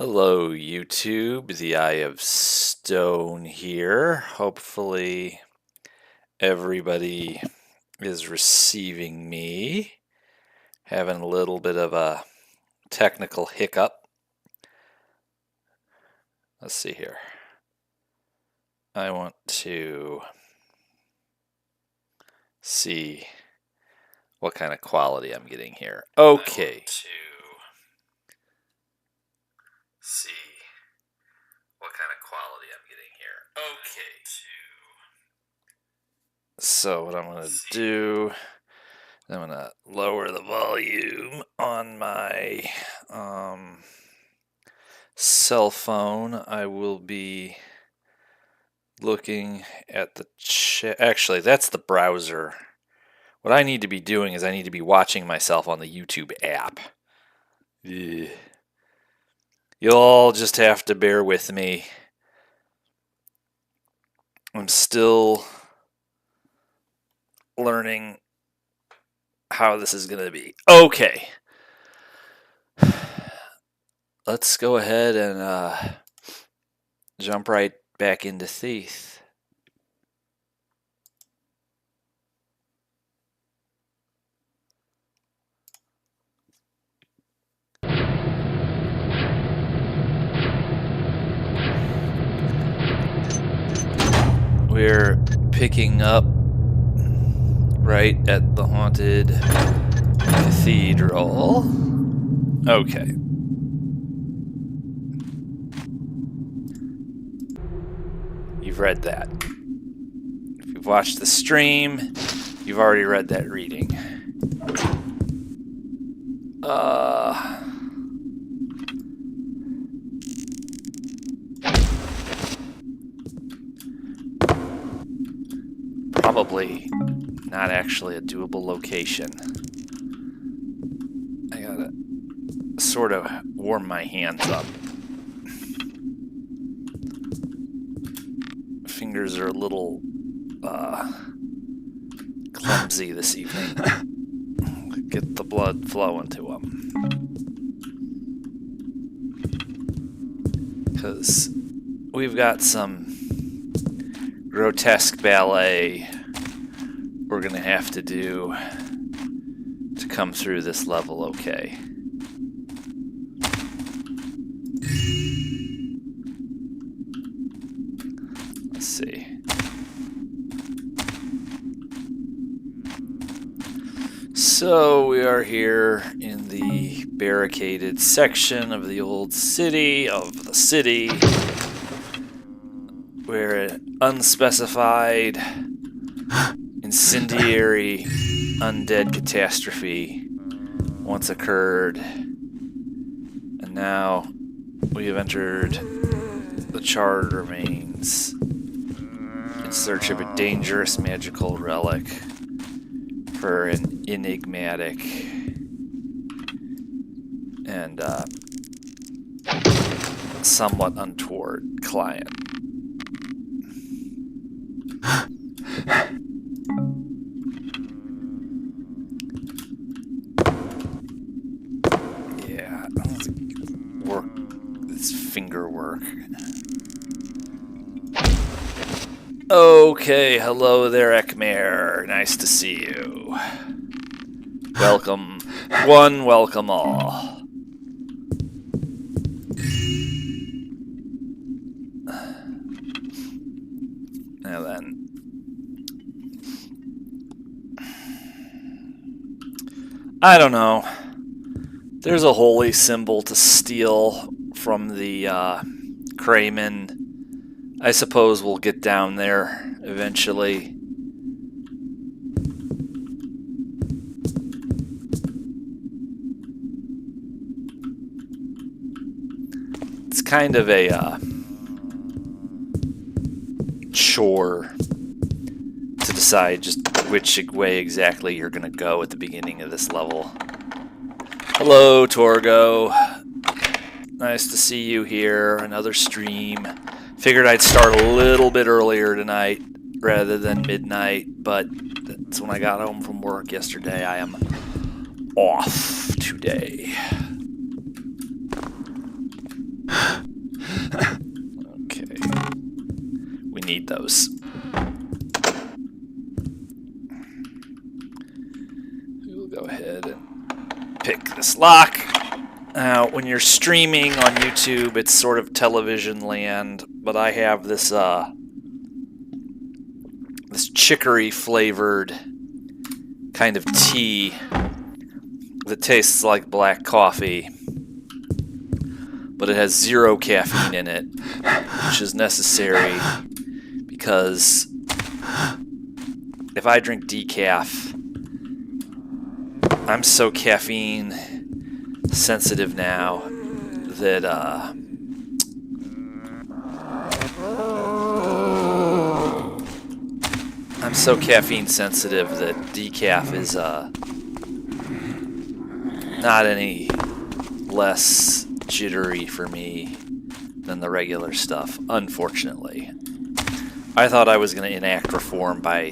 Hello, YouTube. The Eye of Stone here. Hopefully, everybody is receiving me. Having a little bit of a technical hiccup. Let's see here. I want to see what kind of quality I'm getting here. Okay. See what kind of quality I'm getting here. Okay. So what I'm going to do, I'm going to lower the volume on my cell phone. I will be looking at the chat. Actually, that's the browser. What I need to be doing is I need to be watching myself on the YouTube app. Ugh. You'll all just have to bear with me. I'm still learning how this is going to be. Okay. Let's go ahead and jump right back into Thief. We're picking up right at the haunted cathedral. Okay. You've read that. If you've watched the stream, you've already read that reading. Probably not actually a doable location. I gotta sort of warm my hands up. Fingers are a little clumsy this evening. Get the blood flowing to them. Because we've got some grotesque ballet we're going to have to do to come through this level okay. Let's see. So we are here in the barricaded section of the old city, where an unspecified incendiary undead catastrophe once occurred, and now we have entered the charred remains in search of a dangerous magical relic for an enigmatic and somewhat untoward client. Yeah, let's work this finger work. Okay, hello there, Ekmer. Nice to see you. Welcome one, welcome all. Now then, I don't know. There's a holy symbol to steal from the Crayman. I suppose we'll get down there eventually. It's kind of a chore to decide just which way exactly you're going to go at the beginning of this level. Hello, Torgo. Nice to see you here. Another stream. Figured I'd start a little bit earlier tonight rather than midnight, but that's when I got home from work yesterday. I am off today. those. We'll go ahead and pick this lock. Now, when you're streaming on YouTube, it's sort of television land, but I have this this chicory flavored kind of tea that tastes like black coffee, but it has 0 caffeine in it, which is necessary because if I drink decaf, I'm so caffeine sensitive now that decaf is not any less jittery for me than the regular stuff, unfortunately. I thought I was going to enact reform by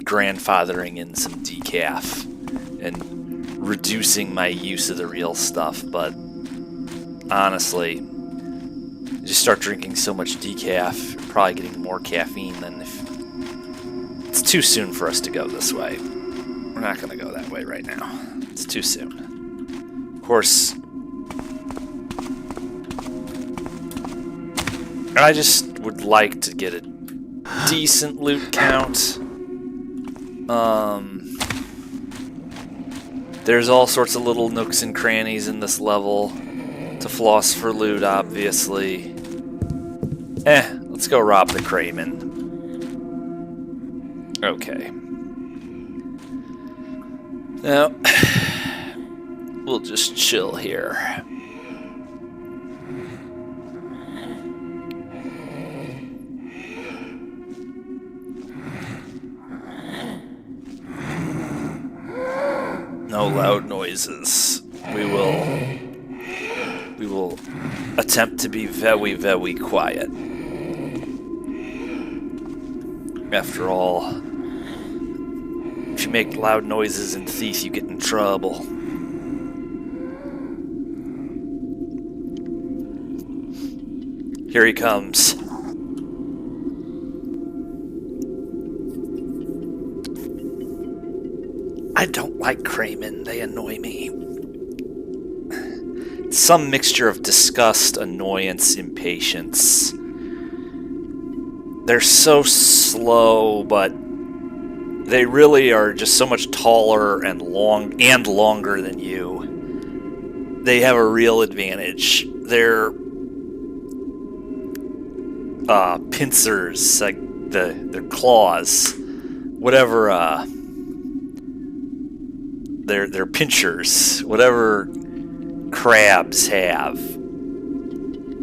grandfathering in some decaf and reducing my use of the real stuff, but honestly, you just start drinking so much decaf, you're probably getting more caffeine than if... It's too soon for us to go this way. We're not going to go that way right now. It's too soon. Of course, I just would like to get a decent loot count. There's all sorts of little nooks and crannies in this level to floss for loot, obviously. Let's go rob the Crayman. Okay. Now, we'll just chill here. No loud noises. We will attempt to be very, very quiet. After all, if you make loud noises in Thief, you get in trouble. Here he comes. I don't like Craymen. They annoy me. Some mixture of disgust, annoyance, impatience. They're so slow, but they really are just so much taller and longer than you. They have a real advantage. They're pincers, like their claws, whatever. They're pinchers, whatever crabs have.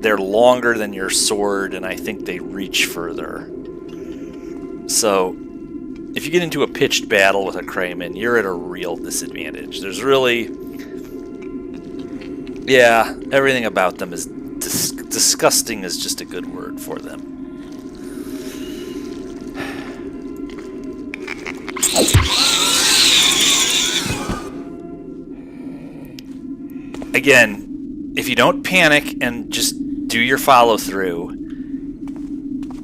They're longer than your sword, and I think they reach further. So, if you get into a pitched battle with a Crayman, you're at a real disadvantage. There's really... Yeah, everything about them is... disgusting is just a good word for them. Again, if you don't panic and just do your follow-through,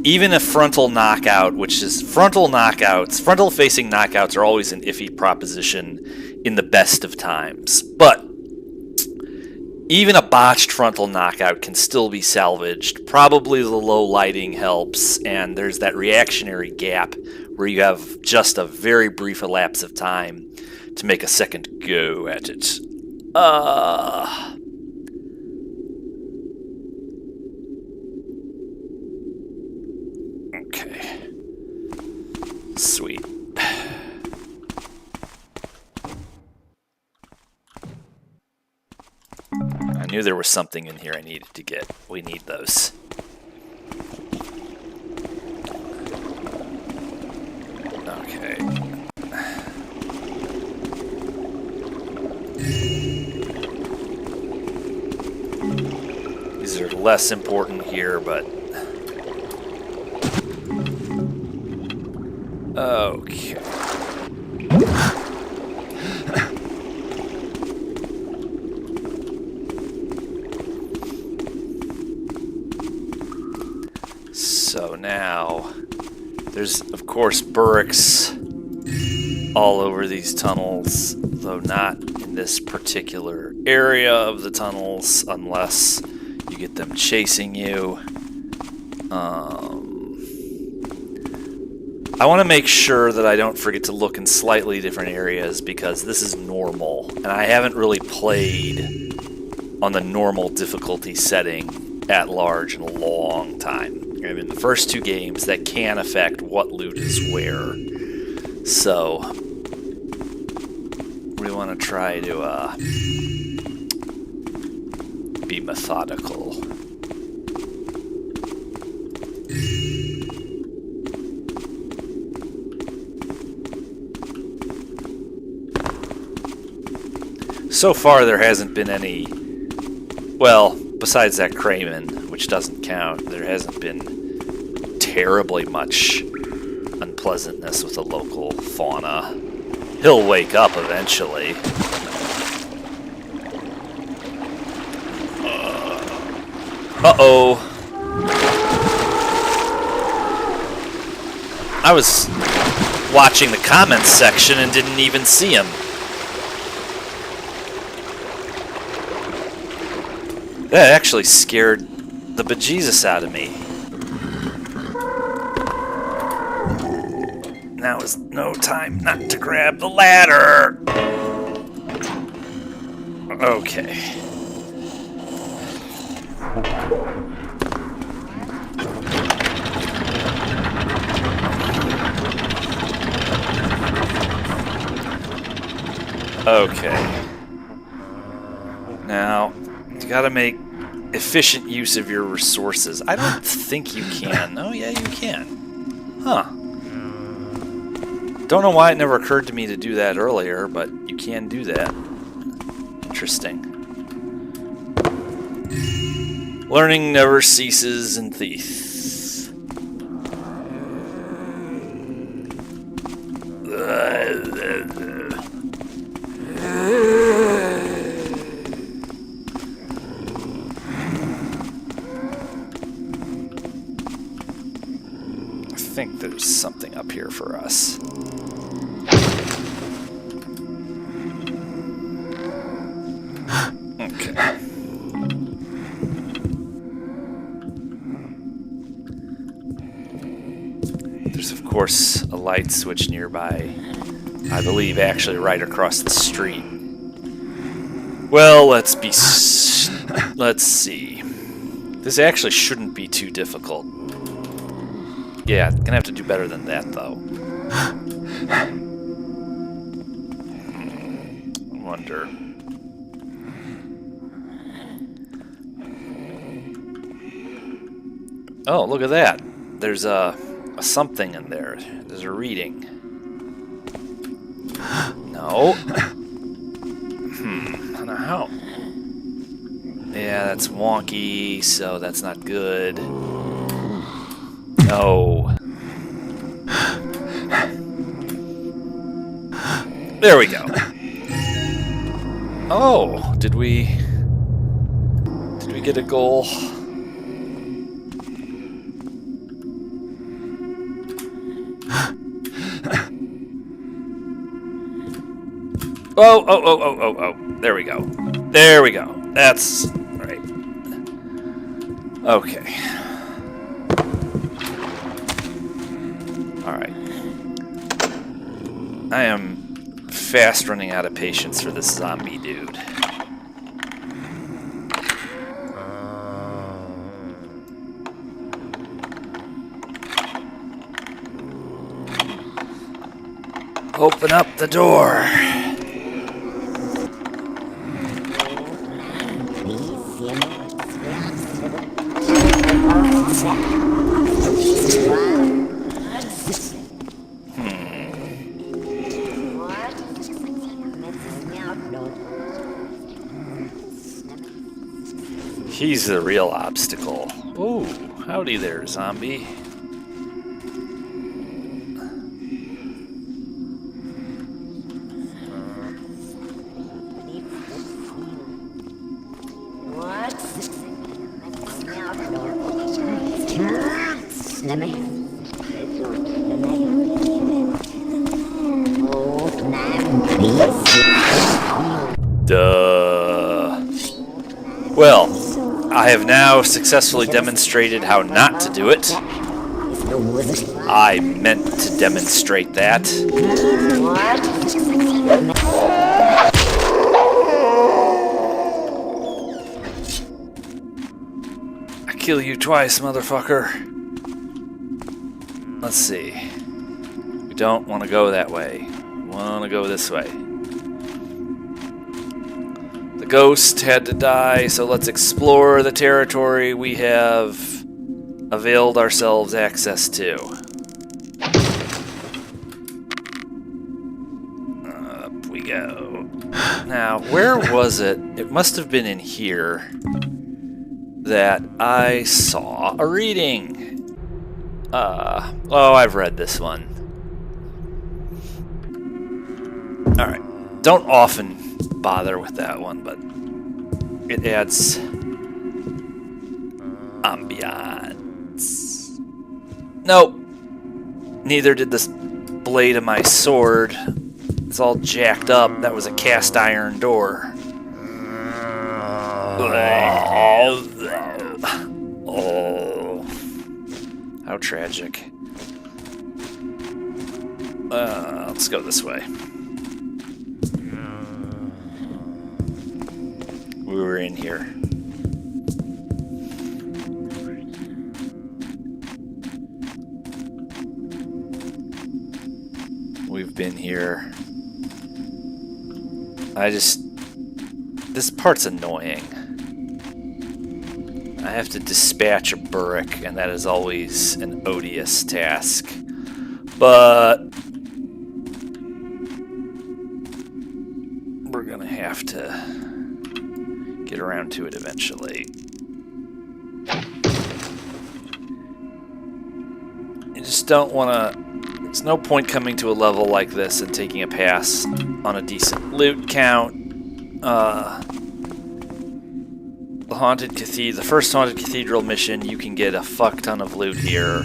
even a frontal knockout, which is frontal-facing knockouts are always an iffy proposition in the best of times. But even a botched frontal knockout can still be salvaged. Probably the low lighting helps, and there's that reactionary gap where you have just a very brief elapse of time to make a second go at it. Okay. Sweet. I knew there was something in here I needed to get. We need those. Okay. These are less important here, but... Okay. So now... There's, of course, Burricks all over these tunnels, though not in this particular area of the tunnels, unless you get them chasing you. I want to make sure that I don't forget to look in slightly different areas, because this is normal, and I haven't really played on the normal difficulty setting at large in a long time. I mean, the first two games, that can affect what loot is where. So, we want to try to be methodical. So far, there hasn't been any, well, besides that Crayman, which doesn't count, there hasn't been terribly much unpleasantness with the local fauna. He'll wake up eventually. Uh-oh. I was watching the comments section and didn't even see him. That actually scared the bejesus out of me. Now is no time not to grab the ladder. Okay. Okay. Now, you gotta make efficient use of your resources. I don't think you can. Oh, yeah, you can. Huh. Don't know why it never occurred to me to do that earlier, but you can do that. Interesting. Learning never ceases in Thief. I think there's something up here for us. Okay. There's, of course, a light switch nearby. I believe actually right across the street. Well, let's see. This actually shouldn't be too difficult. Yeah, gonna have to do better than that, though. I wonder. Oh, look at that. There's a something in there. There's a reading. No. Now how? Yeah, that's wonky, so that's not good. No. There we go. Oh, did we get a goal? Oh. There we go. There we go. That's right. Okay. Alright. I am fast running out of patience for this zombie dude. Open up the door. He's the real obstacle. Ooh, howdy there, zombie. Well, I have now successfully demonstrated how not to do it. I meant to demonstrate that. I kill you twice, motherfucker. Let's see. We don't want to go that way. We want to go this way. The ghost had to die, so let's explore the territory we have availed ourselves access to. Up we go. Now, where was it? It must have been in here that I saw a reading. Oh, I've read this one. Alright. Don't often bother with that one, but it adds ambiance. Nope. Neither did this blade of my sword. It's all jacked up. That was a cast iron door. Oh. How tragic. Let's go this way. We were in here. We've been here. This part's annoying. I have to dispatch a Burrick, and that is always an odious task. But we're gonna have to get around to it eventually. You just don't want to... There's no point coming to a level like this and taking a pass on a decent loot count. The first Haunted Cathedral mission, you can get a fuck ton of loot here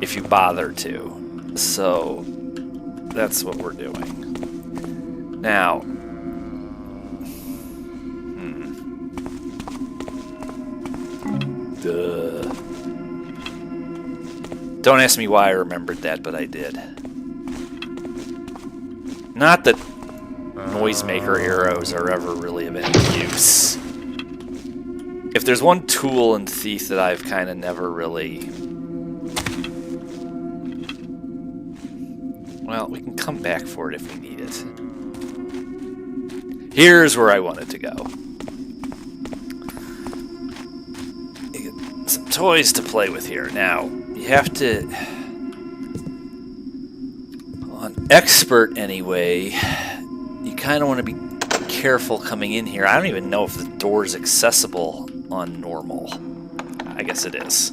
if you bother to. So, that's what we're doing. Now... Don't ask me why I remembered that, but I did. Not that noisemaker arrows are ever really of any use. If there's one tool in Thief that I've kind of never really... Well, we can come back for it if we need it. Here's where I wanted to go. Some toys to play with here. Now, you have to... Well, an expert, anyway, you kind of want to be careful coming in here. I don't even know if the door is accessible on normal. I guess it is.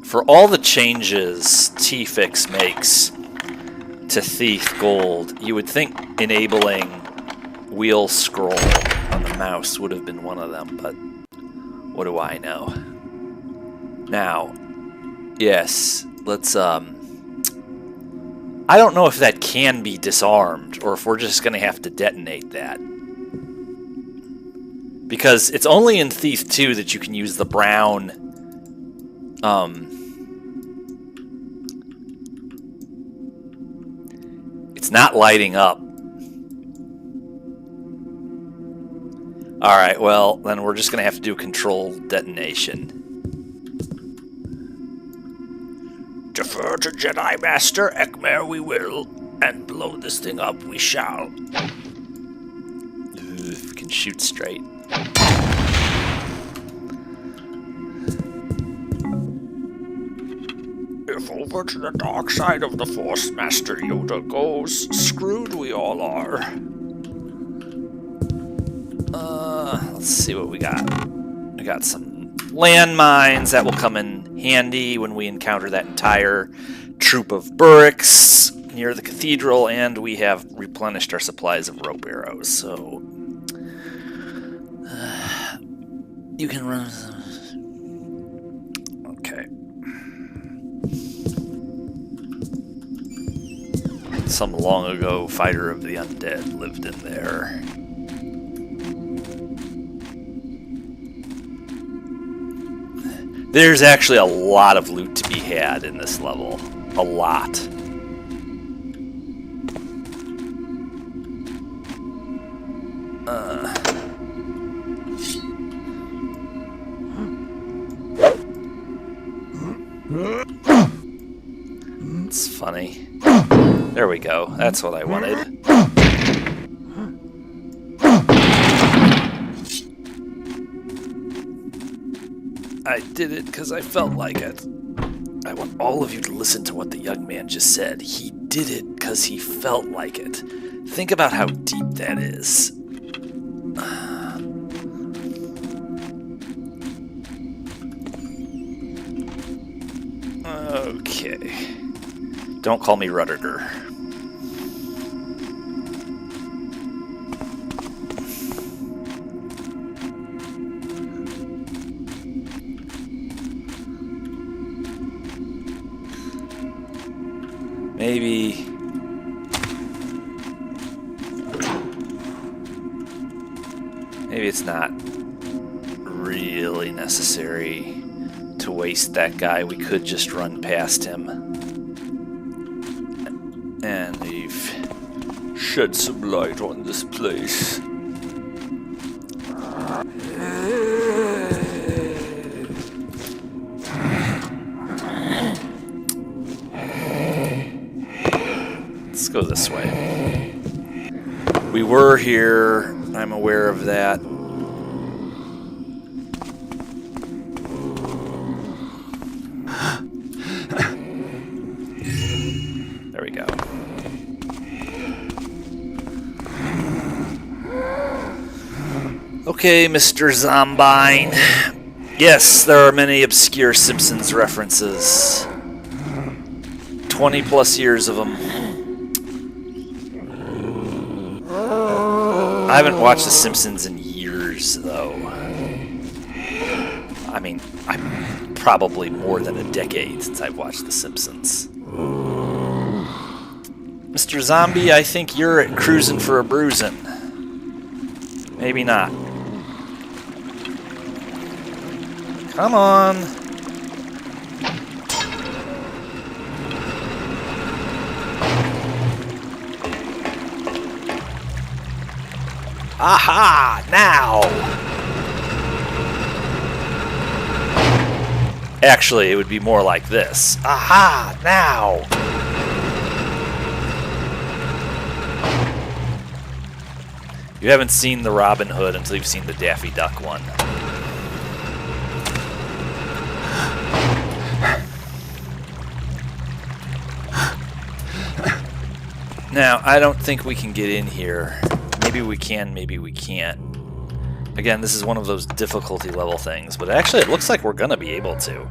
For all the changes T-Fix makes to Thief Gold, you would think enabling wheel scroll on the mouse would have been one of them, but what do I know? Now, yes, let's, I don't know if that can be disarmed, or if we're just going to have to detonate that. Because it's only in Thief 2 that you can use the brown, it's not lighting up. Alright, well, then we're just going to have to do controlled detonation. Defer to Jedi Master Ekmer we will, and blow this thing up we shall. If we can shoot straight. If over to the dark side of the Force Master Yoda goes, screwed we all are. Let's see what we got. We got some landmines that will come in handy when we encounter that entire troop of Burricks near the cathedral, and we have replenished our supplies of rope arrows, so you can run. Okay. Some long ago fighter of the undead lived in there. There's actually a lot of loot to be had in this level. A lot. It's funny. There we go. That's what I wanted. I did it because I felt like it. I want all of you to listen to what the young man just said. He did it because he felt like it. Think about how deep that is. Okay. Don't call me Rudiger. Maybe it's not really necessary to waste that guy. We could just run past him and leave. Shed some light on this place. Let's go this way. We were here. I'm aware of that. There we go. Okay, Mr. Zombine. Yes, there are many obscure Simpsons references. 20 plus years of them. I haven't watched The Simpsons in years, though. I mean, I'm probably more than a decade since I've watched The Simpsons. Mr. Zombie, I think you're cruising for a bruising. Maybe not. Come on. Aha! Now! Actually, it would be more like this. Aha! Now! You haven't seen the Robin Hood until you've seen the Daffy Duck one. Now, I don't think we can get in here. Maybe we can, maybe we can't. Again, this is one of those difficulty level things, but actually it looks like we're gonna be able to.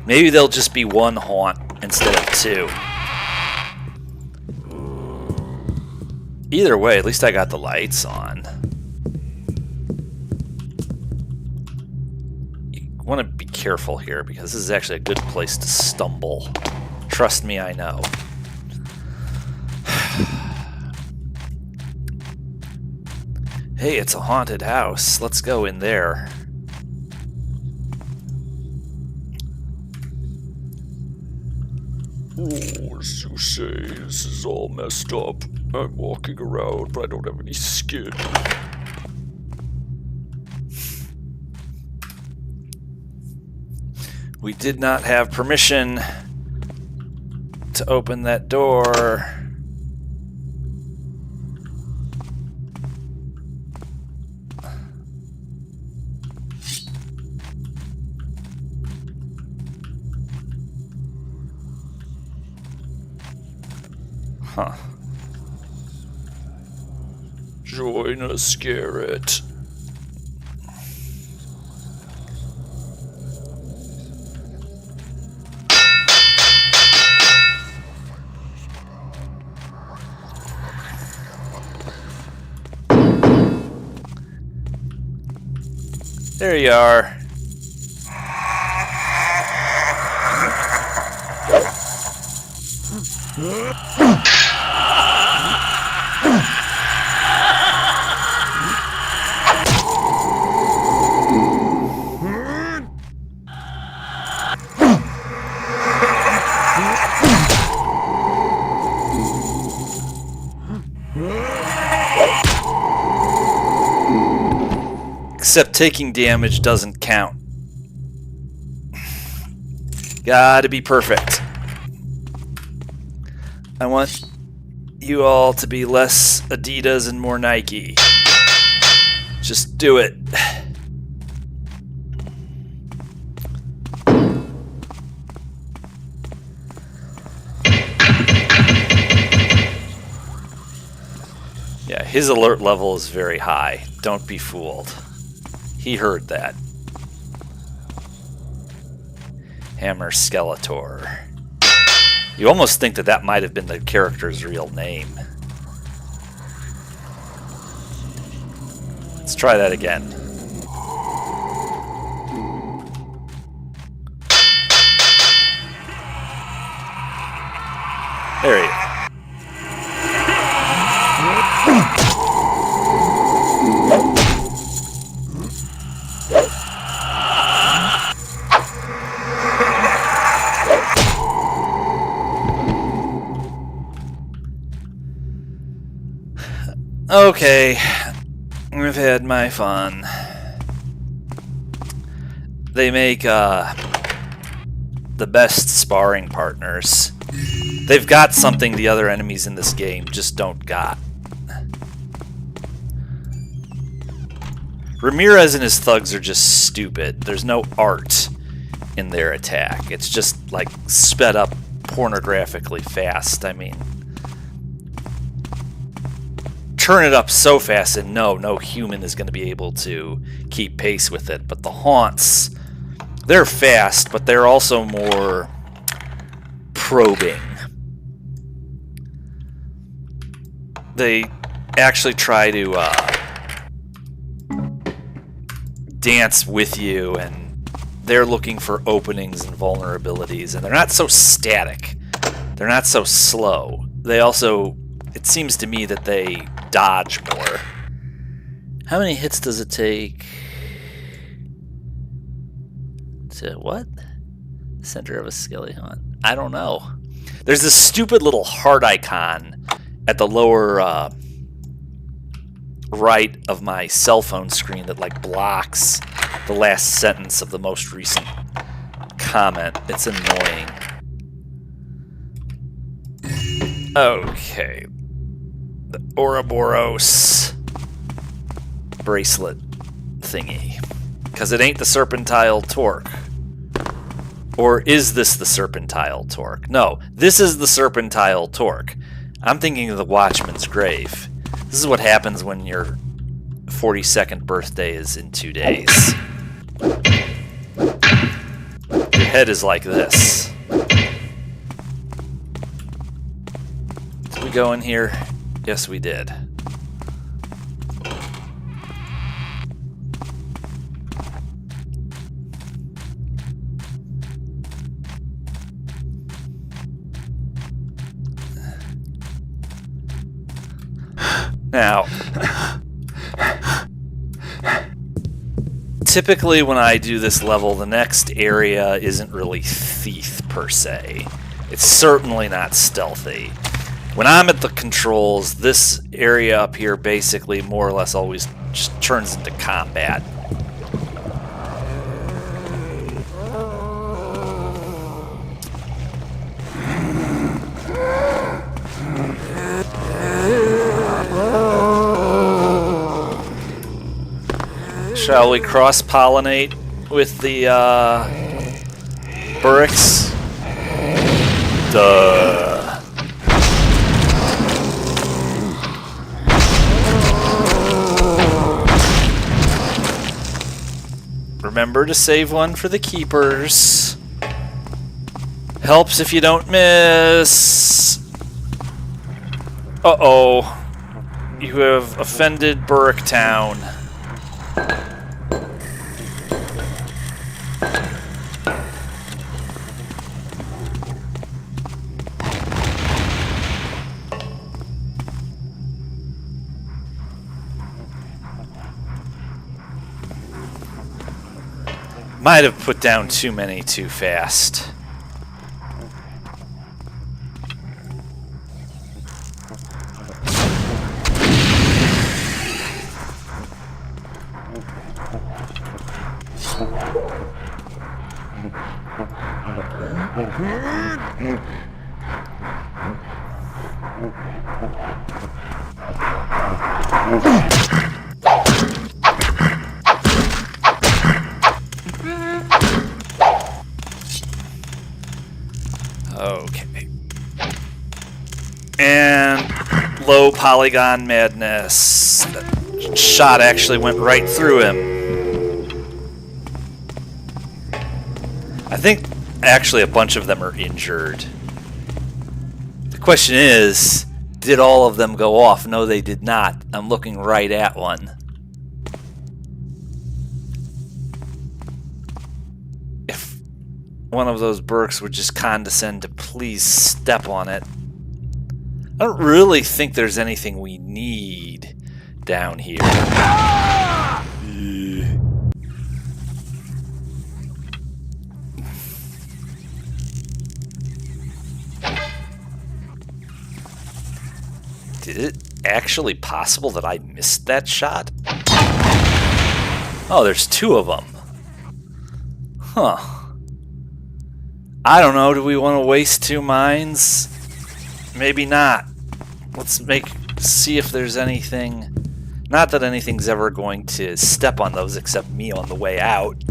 Maybe there'll just be one haunt instead of two. Either way, at least I got the lights on. You want to be careful here, because this is actually a good place to stumble. Trust me, I know. Hey, it's a haunted house. Let's go in there. Oh, as you say, this is all messed up. I'm walking around, but I don't have any skin. We did not have permission to open that door. Huh. Join us, Garrett. There you are. Except taking damage doesn't count. Gotta be perfect. I want you all to be less Adidas and more Nike. Just do it. Yeah, his alert level is very high. Don't be fooled. He heard that. Hammer Skeletor. You almost think that that might have been the character's real name. Let's try that again. There you go. Okay, I've had my fun. They make the best sparring partners. They've got something the other enemies in this game just don't got. Ramirez and his thugs are just stupid. There's no art in their attack. It's just like sped up pornographically fast. I mean, turn it up so fast and no human is going to be able to keep pace with it. But the haunts, they're fast, but they're also more probing. They actually try to dance with you, and they're looking for openings and vulnerabilities, and they're not so static. They're not so slow. They also, it seems to me that they dodge more. How many hits does it take to what? Center of a skelly hunt. I don't know. There's this stupid little heart icon at the lower right of my cell phone screen that like blocks the last sentence of the most recent comment. It's annoying. Okay. The Ouroboros bracelet thingy. Because it ain't the Serpentile Torque. Or is this the Serpentile Torque? No, this is the Serpentile Torque. I'm thinking of the Watchman's Grave. This is what happens when your 42nd birthday is in 2 days. Your head is like this. Did we go in here? Yes, we did. Now, typically when I do this level, the next area isn't really thief per se. It's certainly not stealthy. When I'm at the controls, this area up here basically more or less always just turns into combat. Shall we cross-pollinate with the Burricks? Duh. Remember to save one for the keepers. Helps if you don't miss. Uh-oh. You have offended Burrick Town. Might have put down too many too fast. Okay. And low polygon madness. That shot actually went right through him. I think actually a bunch of them are injured. The question is, did all of them go off? No, they did not. I'm looking right at one. If one of those Burks would just condescend to please step on it. I don't really think there's anything we need down here. Is it actually possible that I missed that shot? Oh, there's two of them. Huh. I don't know, do we want to waste 2 mines? Maybe not. Let's see if there's anything. Not that anything's ever going to step on those except me on the way out.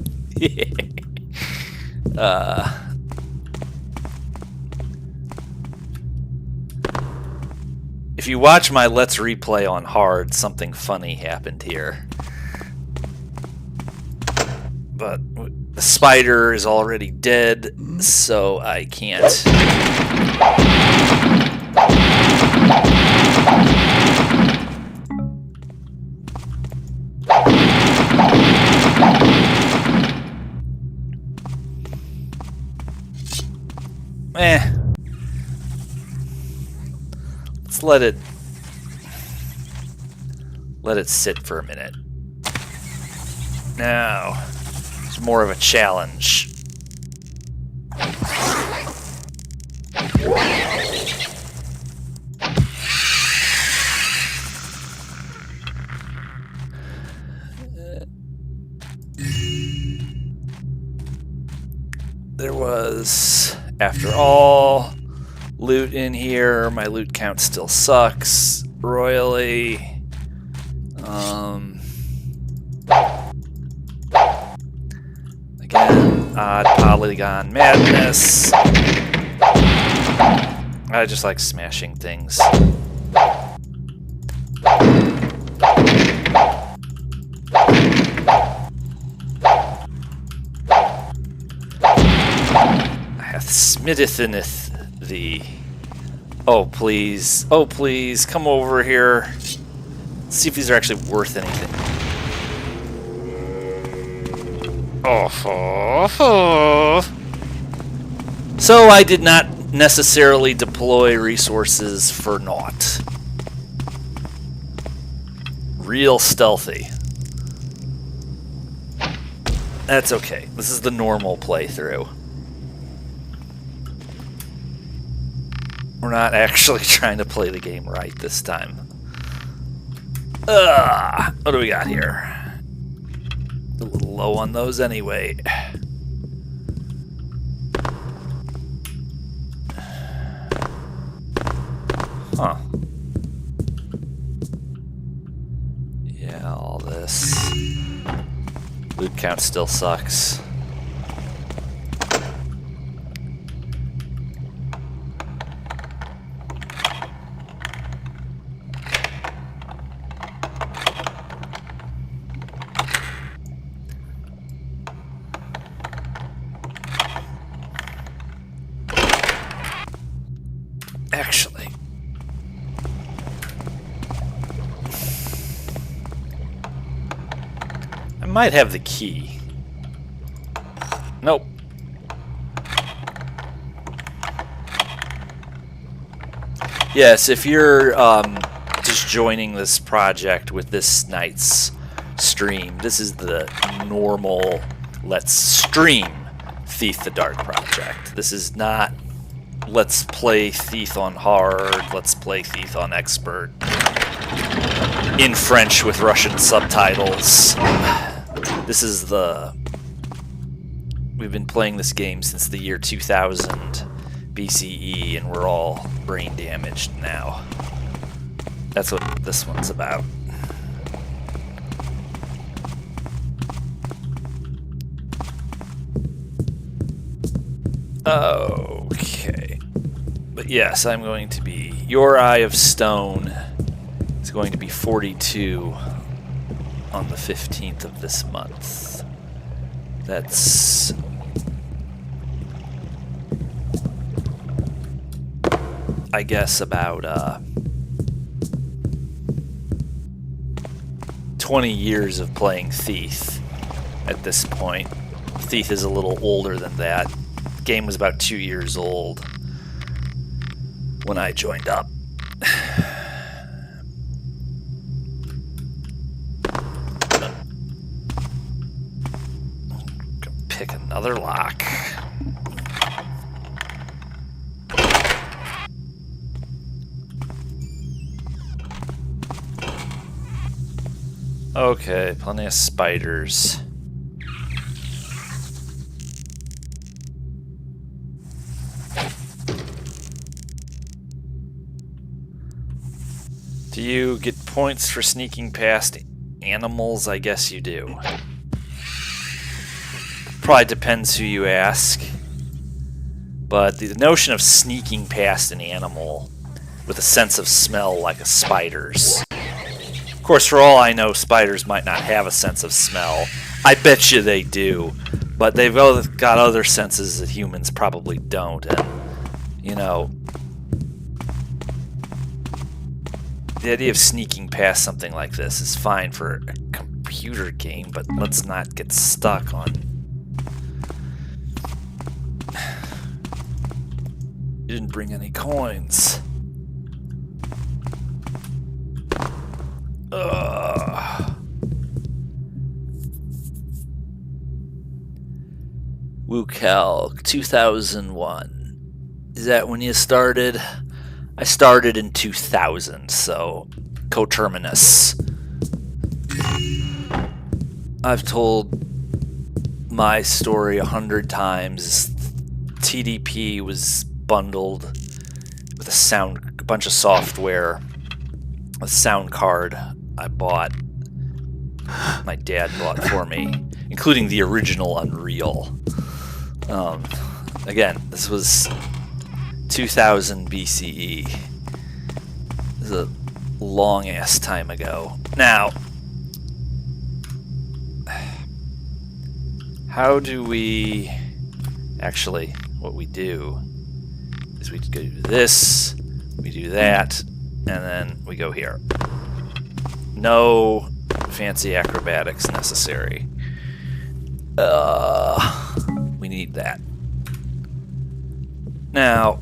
If you watch my Let's Replay on hard, something funny happened here. But the spider is already dead, so I can't. Let's let it sit for a minute. Now, it's more of a challenge. There was, after all, loot in here. My loot count still sucks royally. Again, odd polygon madness. I just like smashing things. Hath smitteneth thee. Oh please, come over here. Let's see if these are actually worth anything. So I did not necessarily deploy resources for naught. Real stealthy. That's okay. This is the normal playthrough. We're not actually trying to play the game right this time. What do we got here? A little low on those anyway. Huh. Yeah, all this. Loot count still sucks. Actually, I might have the key. Nope. Yes, if you're just joining this project with this night's stream, this is the normal Let's Stream Thief the Dark project. This is not Let's play Thief on hard, let's play Thief on expert. In French with Russian subtitles. This is the we've been playing this game since the year 2000 BCE, and we're all brain damaged now. That's what this one's about. Okay. But yes, I'm going to be... Your Eye of Stone is going to be 42 on the 15th of this month. That's... I guess about 20 years of playing Thief at this point. Thief is a little older than that. The game was about 2 years old when I joined up. Pick another lock. Okay, plenty of spiders. Do you get points for sneaking past animals? I guess you do. Probably depends who you ask. But the notion of sneaking past an animal with a sense of smell like a spider's. Of course, for all I know, spiders might not have a sense of smell. I bet you they do. But they've got other senses that humans probably don't. And, you know, the idea of sneaking past something like this is fine for a computer game, but let's not get stuck on... You didn't bring any coins. WooCalc 2001. Is that when you started? I started in 2000, so coterminous. I've told my story 100 times. TDP was bundled with a bunch of software, a sound card I bought. My dad bought for me, including the original Unreal. Again, this was 2000 BCE. This is a long-ass time ago. Now, how do we... Actually, what we do is we do this, we do that, and then we go here. No fancy acrobatics necessary. We need that. Now,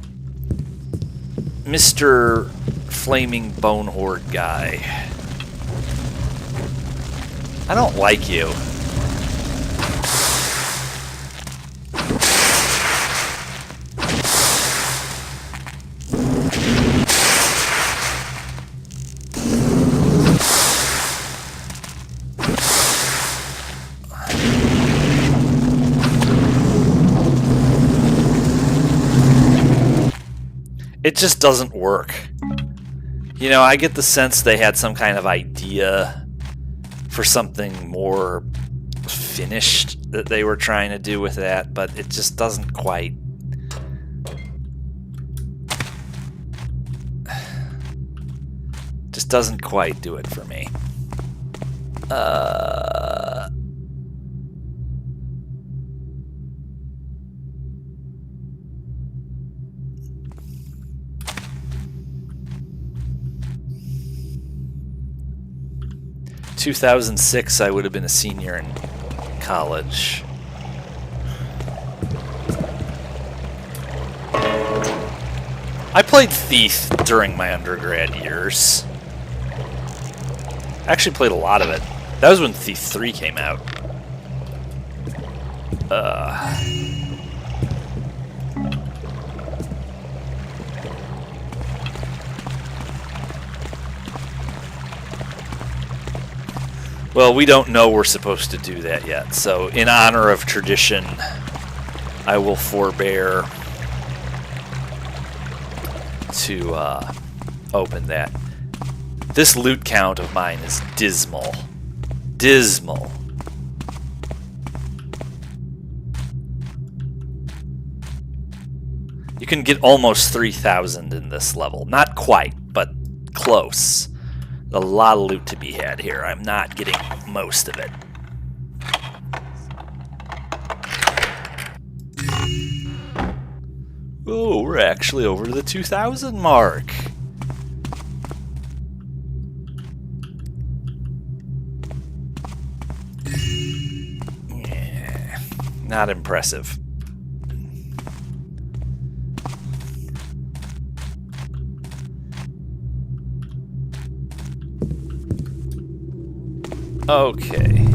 Mr. Flaming Bone Horde guy, I don't like you. It just doesn't work. You know, I get the sense they had some kind of idea for something more finished that they were trying to do with that, but it just doesn't quite... Just doesn't quite do it for me. 2006, I would have been a senior in college. I played Thief during my undergrad years. I actually played a lot of it. That was when Thief 3 came out. Well, we don't know we're supposed to do that yet, so in honor of tradition, I will forbear to open that. This loot count of mine is dismal. Dismal. You can get almost 3,000 in this level. Not quite, but close. A lot of loot to be had here. I'm not getting most of it. Oh, we're actually over the 2,000 mark. Yeah, not impressive. Okay.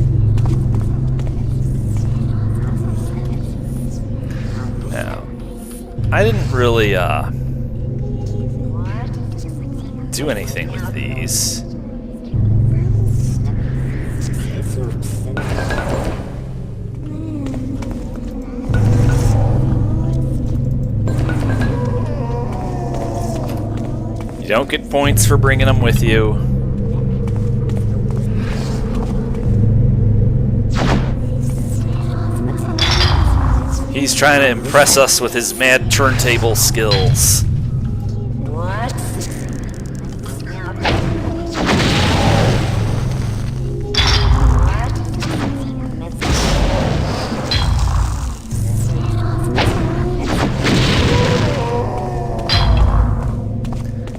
Now, I didn't really do anything with these. You don't get points for bringing them with you. He's trying to impress us with his mad turntable skills. What?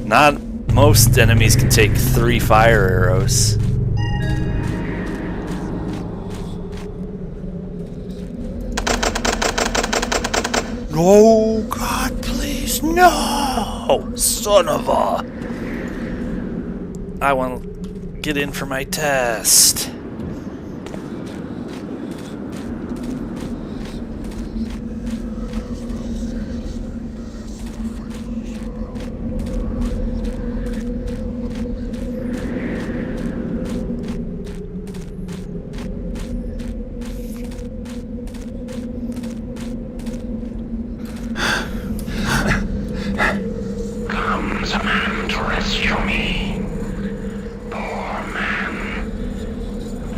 Not most enemies can take 3 fire arrows. Oh God, please, no! Son of a... I want to get in for my test. Comes a man to rescue me. Poor man.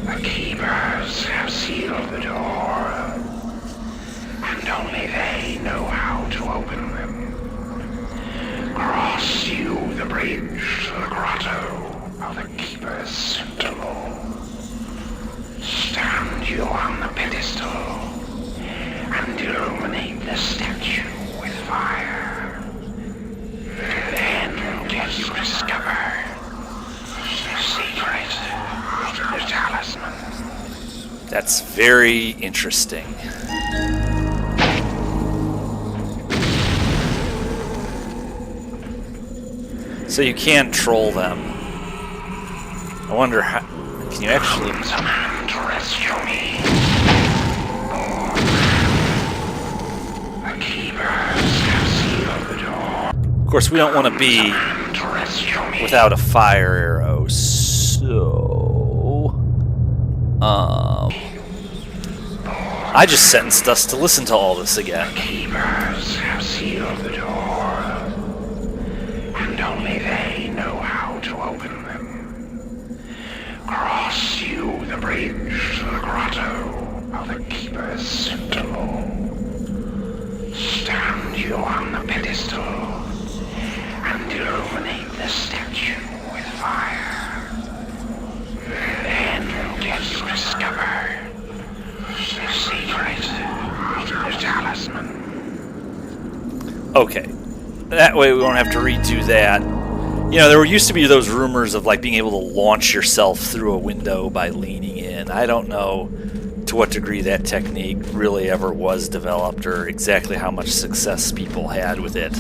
The keepers have sealed the door, and only they know how to open them. Cross you the bridge to the grotto of the keeper's sentinel. Stand you on the pedestal and illuminate the statue with fire. Then can you discover the secret of the talisman. That's very interesting. So you can troll them. I wonder how... Can you actually... Comes a man to rescue me. The keepers have sealed the door. Of course, we don't want to be To rescue me. without a fire arrow, so... I just sentenced us to listen to all this again. Keepers have sealed the door, and only they know how to open them. Cross you the bridge to the grotto of the keeper's sentinel. Stand you on the pedestal and illuminate the statue with fire. Then can you discover the secret of the talisman. Okay. That way we won't have to redo that. You know, there used to be those rumors of like being able to launch yourself through a window by leaning in. I don't know to what degree that technique really ever was developed or exactly how much success people had with it.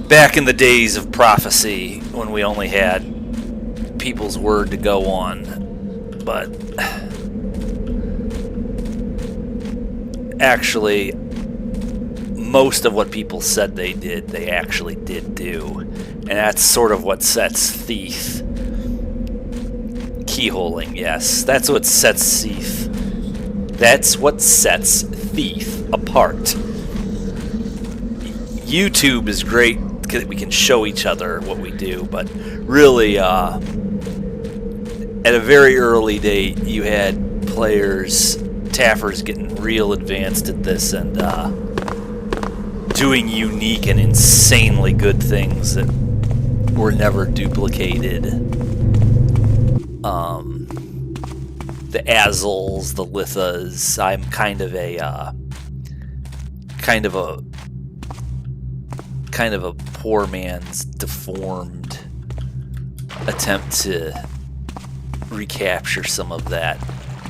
Back in the days of prophecy, when we only had people's word to go on. But actually, most of what people said they did, they actually did do. And that's sort of what sets Thief. Keyholing, yes. That's what sets Thief. That's what sets Thief apart. YouTube is great because we can show each other what we do, but really, at a very early date, you had players, Taffers, getting real advanced at this and doing unique and insanely good things that were never duplicated. The Azels, the Lithas. I'm kind of a poor man's deformed attempt to recapture some of that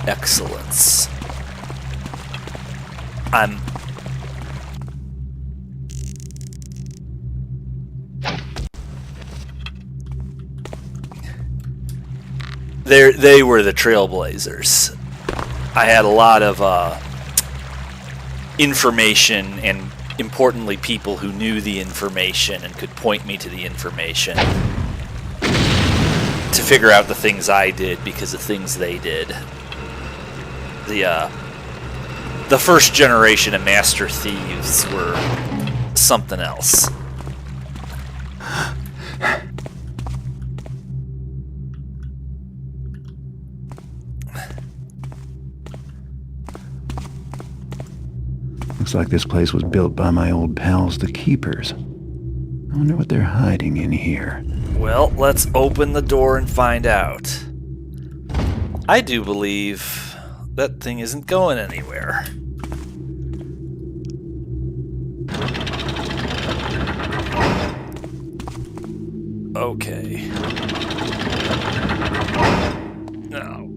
excellence. They were the trailblazers. I had a lot of information and, importantly, people who knew the information and could point me to the information to figure out the things I did because of things they did. The first generation of Master Thieves were something else. Looks like this place was built by my old pals, the Keepers. I wonder what they're hiding in here. Well, let's open the door and find out. I do believe that thing isn't going anywhere. Okay. Now,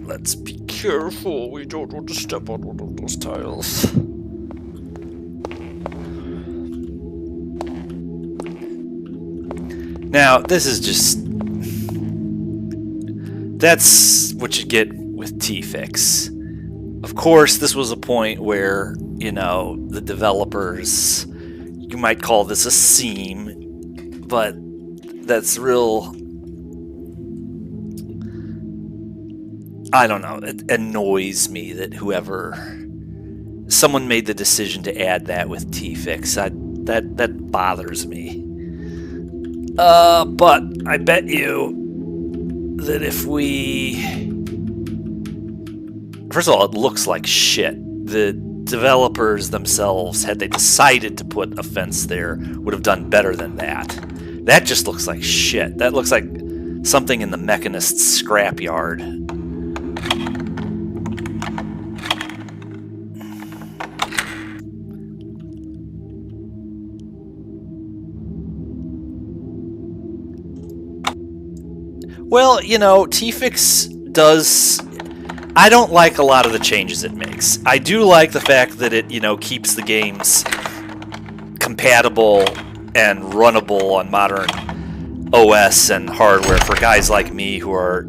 let's be careful. We don't want to step on one of those tiles. Now, this is just... That's what you get with T-Fix. Of course, this was a point where, you know, the developers... You might call this a seam, but that's real... I don't know, it annoys me that someone made the decision to add that with T-Fix. That bothers me. But I bet you that if we... First of all, it looks like shit. The developers themselves, had they decided to put a fence there, would have done better than that. That just looks like shit. That looks like something in the Mechanist's scrapyard. Well, you know, T-Fix does... I don't like a lot of the changes it makes. I do like the fact that it, you know, keeps the games compatible and runnable on modern OS and hardware for guys like me who are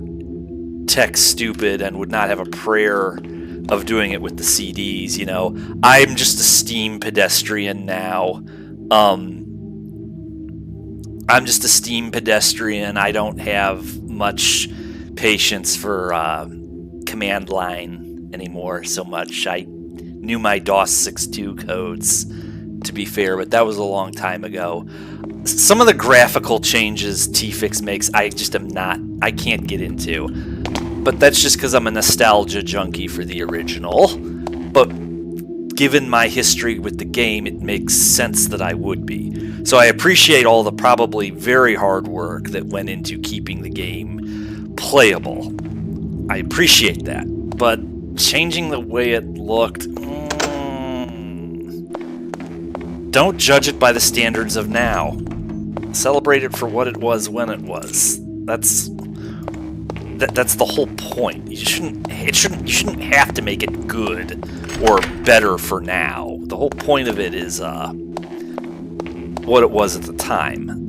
tech stupid and would not have a prayer of doing it with the CDs, you know. I'm just a Steam pedestrian now. I'm just a Steam pedestrian. I don't have much patience for command line anymore so much. I knew my DOS 6.2 codes, to be fair, but that was a long time ago. Some of the graphical changes T-Fix makes, I can't get into. But that's just because I'm a nostalgia junkie for the original. But given my history with the game, it makes sense that I would be. So I appreciate all the probably very hard work that went into keeping the game playable. I appreciate that. But changing the way it looked... Don't judge it by the standards of now. Celebrate it for what it was when it was. That's the whole point. You shouldn't have to make it good or better for now. The whole point of it is what it was at the time.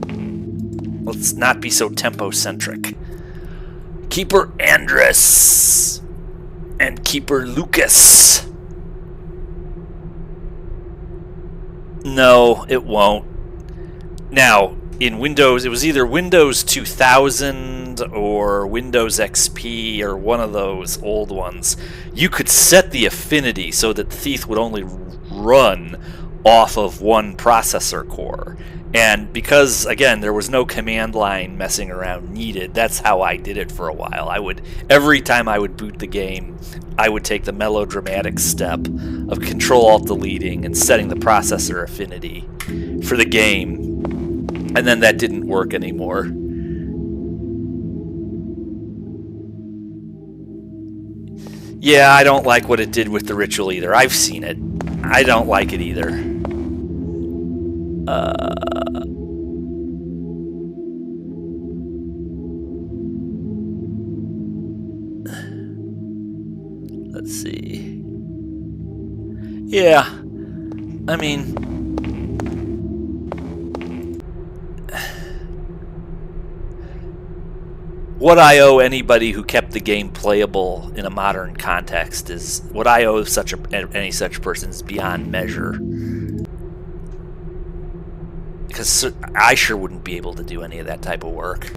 Let's not be so tempo-centric. Keeper Andrus and Keeper Lucas. No, it won't. Now, in Windows, it was either Windows 2000 Command or Windows XP or one of those old ones, you could set the affinity so that Thief would only run off of one processor core. And because, again, there was no command line messing around needed, that's how I did it for a while. Every time I would boot the game, I would take the melodramatic step of Control-Alt-Deleting and setting the processor affinity for the game. And then that didn't work anymore. Yeah, I don't like what it did with the ritual either. I've seen it. I don't like it either. Let's see. Yeah. I mean, what I owe anybody who kept the game playable in a modern context is what I owe any such person is beyond measure. Because I sure wouldn't be able to do any of that type of work.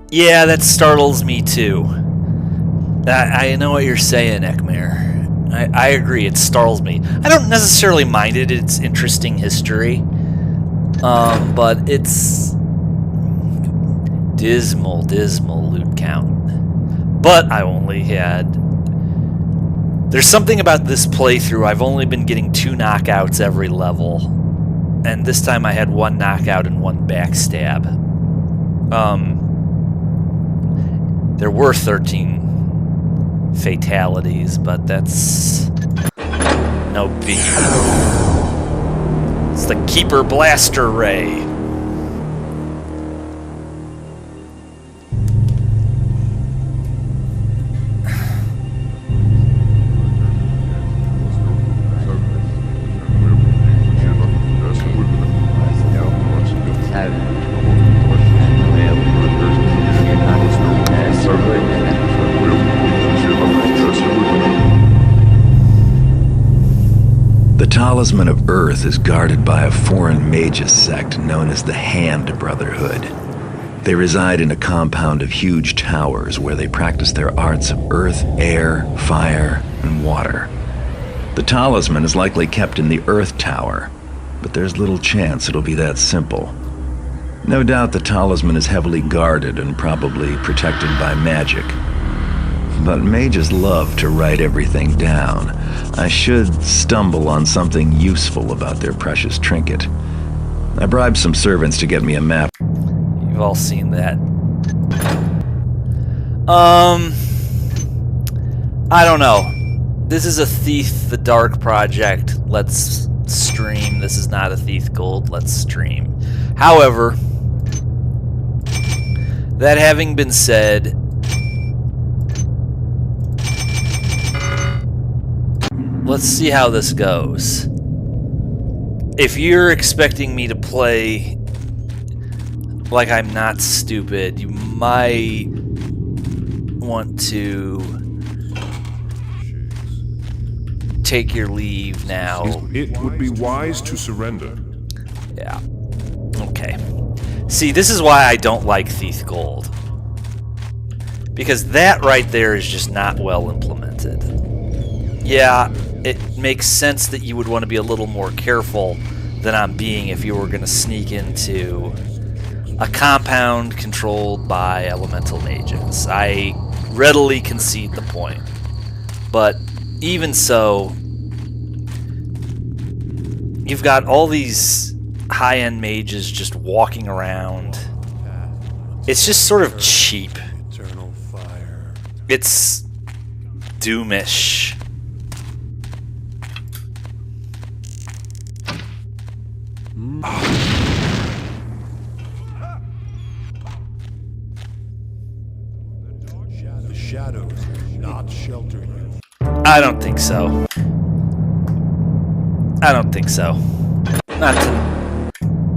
Yeah, that startles me too. I know what you're saying, Ekmer. I agree, it startles me. I don't necessarily mind it, it's interesting history. But it's dismal loot count. But I only had... There's something about this playthrough, I've only been getting 2 knockouts every level. And this time I had 1 knockout and 1 backstab. There were 13 fatalities, but that's no big. It's the Keeper Blaster Ray. The Talisman of Earth is guarded by a foreign magus sect known as the Hand Brotherhood. They reside in a compound of huge towers where they practice their arts of earth, air, fire, and water. The talisman is likely kept in the Earth Tower, but there's little chance it'll be that simple. No doubt the talisman is heavily guarded and probably protected by magic. But mages love to write everything down. I should stumble on something useful about their precious trinket. I bribed some servants to get me a map. You've all seen that. I don't know. This is a Thief the Dark project. Let's stream. This is not a Thief Gold. Let's stream. However, that having been said, let's see how this goes. If you're expecting me to play like I'm not stupid, you might want to take your leave now. It would be wise to surrender. Yeah. Okay. See, this is why I don't like Thief Gold. Because that right there is just not well implemented. Yeah, it makes sense that you would want to be a little more careful than I'm being if you were going to sneak into a compound controlled by elemental mages. I readily concede the point. But even so, you've got all these high-end mages just walking around. It's just sort of cheap. It's Doomish. The shadows not shelter you. I don't think so. I don't think so.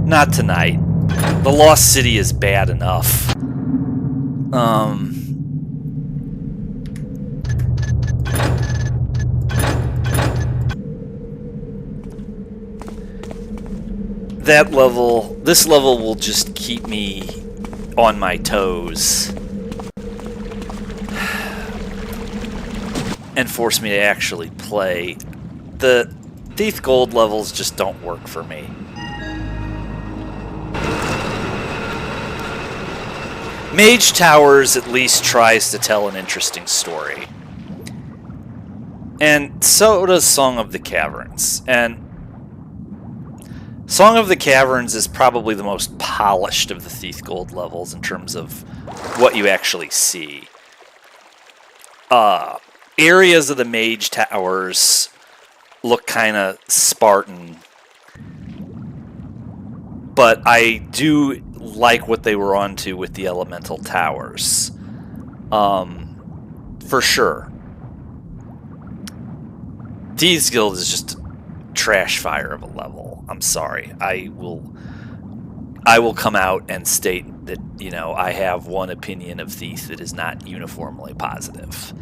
Not tonight. The Lost City is bad enough. this level will just keep me on my toes and force me to actually play. The Thief Gold levels just don't work for me. Mage Towers at least tries to tell an interesting story. And so does Song of the Caverns. And Song of the Caverns is probably the most polished of the Thief Gold levels in terms of what you actually see. Areas of the Mage Towers look kind of Spartan, but I do like what they were onto with the Elemental Towers. For sure. Thieves Guild is just a trash fire of a level. I'm sorry. I will come out and state that, you know, I have one opinion of Thief that is not uniformly positive.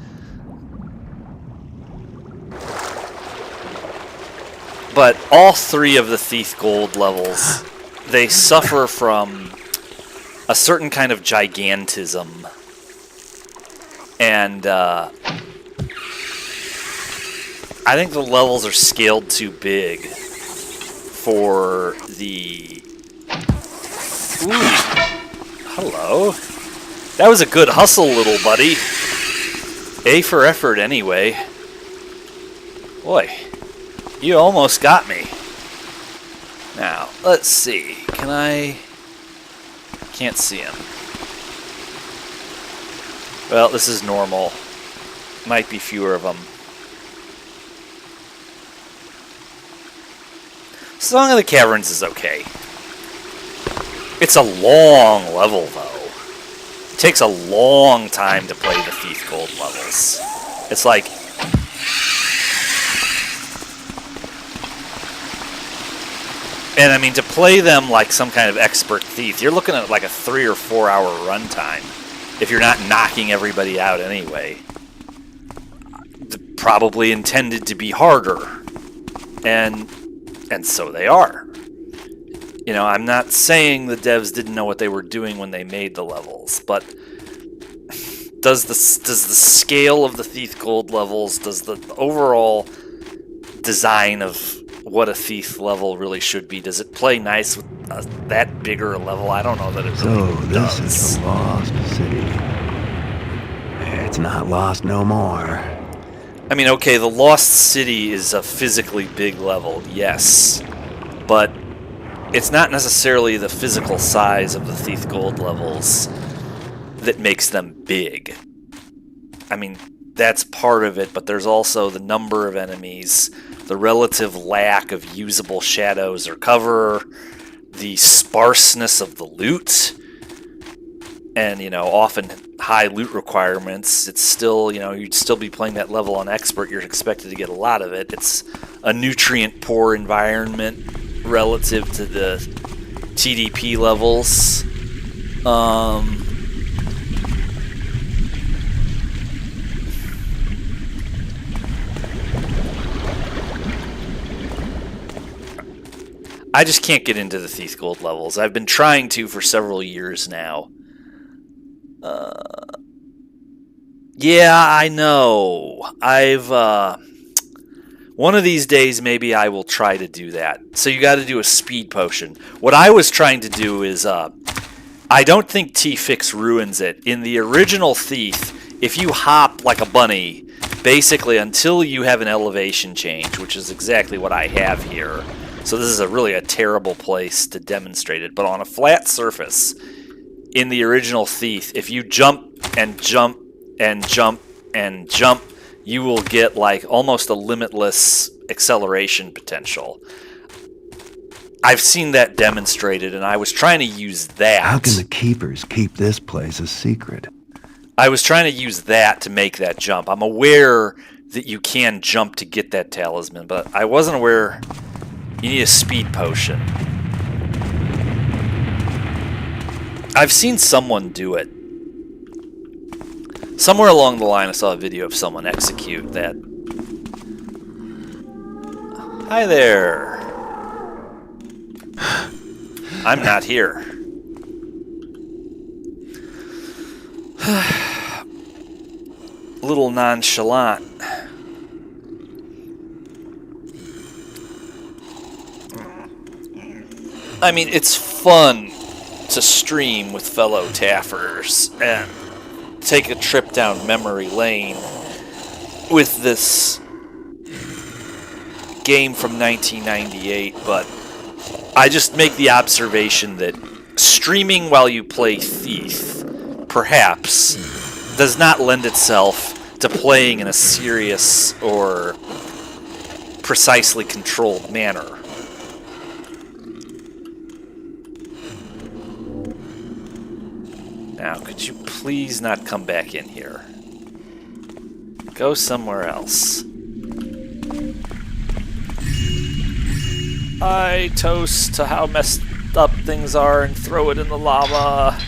But all three of the Thief Gold levels, they suffer from a certain kind of gigantism. And I think the levels are scaled too big for the... Ooh, hello. That was a good hustle, little buddy. A for effort, anyway. Boy, you almost got me. Now, let's see. Can I... Can't see him. Well, this is normal. Might be fewer of them. Song of the Caverns is okay. It's a long level, though. It takes a long time to play the Thief Gold levels. It's like... And I mean, to play them like some kind of expert thief, you're looking at like a 3 or 4 hour runtime. If you're not knocking everybody out anyway. Probably intended to be harder. And so they are. You know, I'm not saying the devs didn't know what they were doing when they made the levels, but does the scale of the Thief Gold levels, does the overall design of what a Thief level really should be, does it play nice with that bigger a level? I don't know that it really does. So this is the lost city. It's not lost no more. I mean, okay, the Lost City is a physically big level, yes, but it's not necessarily the physical size of the Thief Gold levels that makes them big. I mean, that's part of it, but there's also the number of enemies, the relative lack of usable shadows or cover, the sparseness of the loot, and, you know, often high loot requirements. It's still, you know, you'd still be playing that level on expert. You're expected to get a lot of it. It's a nutrient-poor environment relative to the TDP levels. I just can't get into the Thief Gold levels. I've been trying to for several years now. Yeah, I know. One of these days, maybe I will try to do that. So you got to do a speed potion. What I was trying to do is, I don't think T-Fix ruins it. In the original Thief, if you hop like a bunny, basically until you have an elevation change, which is exactly what I have here. So this is really a terrible place to demonstrate it. But on a flat surface, in the original Thief, if you jump and jump and jump and jump, you will get like almost a limitless acceleration potential. I've seen that demonstrated, and I was trying to use that. How can the keepers keep this place a secret? I was trying to use that to make that jump. I'm aware that you can jump to get that talisman, but I wasn't aware you need a speed potion. I've seen someone do it. Somewhere along the line I saw a video of someone execute that. Hi there. I'm not here. A little nonchalant. I mean, it's fun to stream with fellow Taffers and take a trip down memory lane with this game from 1998, but I just make the observation that streaming while you play Thief, perhaps, does not lend itself to playing in a serious or precisely controlled manner. Now, could you please not come back in here? Go somewhere else. I toast to how messed up things are and throw it in the lava.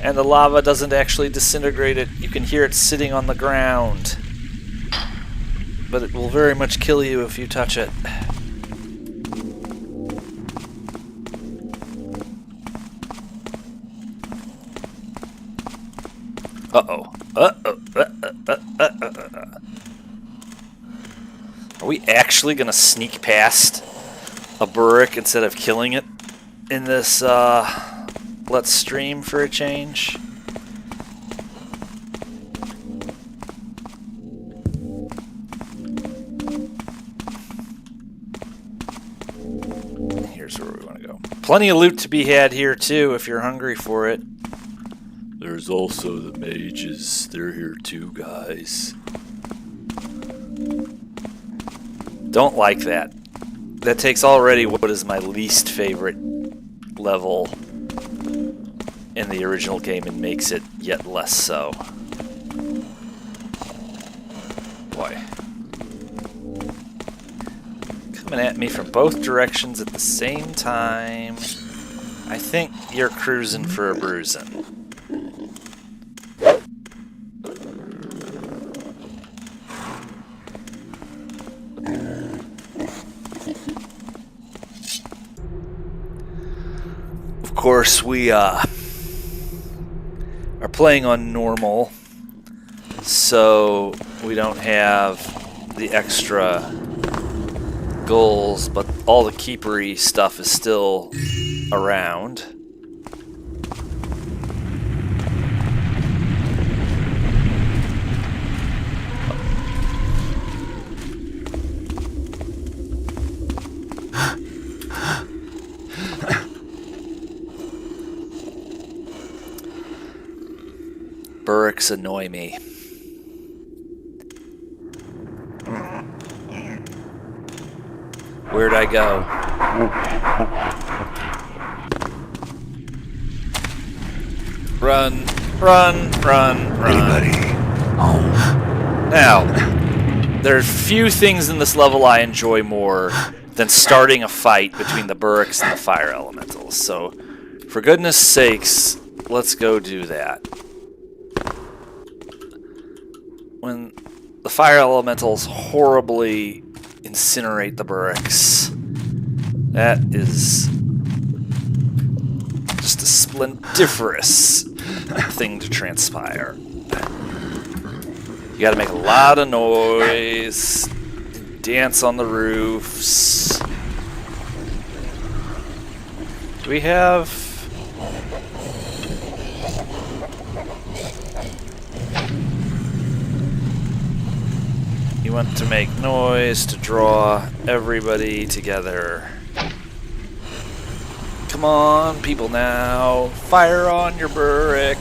And the lava doesn't actually disintegrate it. You can hear it sitting on the ground. But it will very much kill you if you touch it. Uh-oh. Are we actually going to sneak past a Burrick instead of killing it in this, let's stream for a change? Here's where we want to go. Plenty of loot to be had here, too, if you're hungry for it. There's also the mages. They're here too, guys. Don't like that. That takes already what is my least favorite level in the original game and makes it yet less so. Boy. Coming at me from both directions at the same time. I think you're cruising for a bruising. Of course, we are playing on normal, so we don't have the extra goals, but all the keepery stuff is still around. Burricks annoy me. Where'd I go? Run, run, run, run. Anybody home? Now, there are few things in this level I enjoy more than starting a fight between the Burricks and the Fire Elementals. So, for goodness sakes, let's go do that. When the Fire Elementals horribly incinerate the Burricks, that is just a splendiferous thing to transpire. You gotta make a lot of noise, dance on the roofs. Do we have... You want to make noise to draw everybody together. Come on, people now. Fire on your Burrick.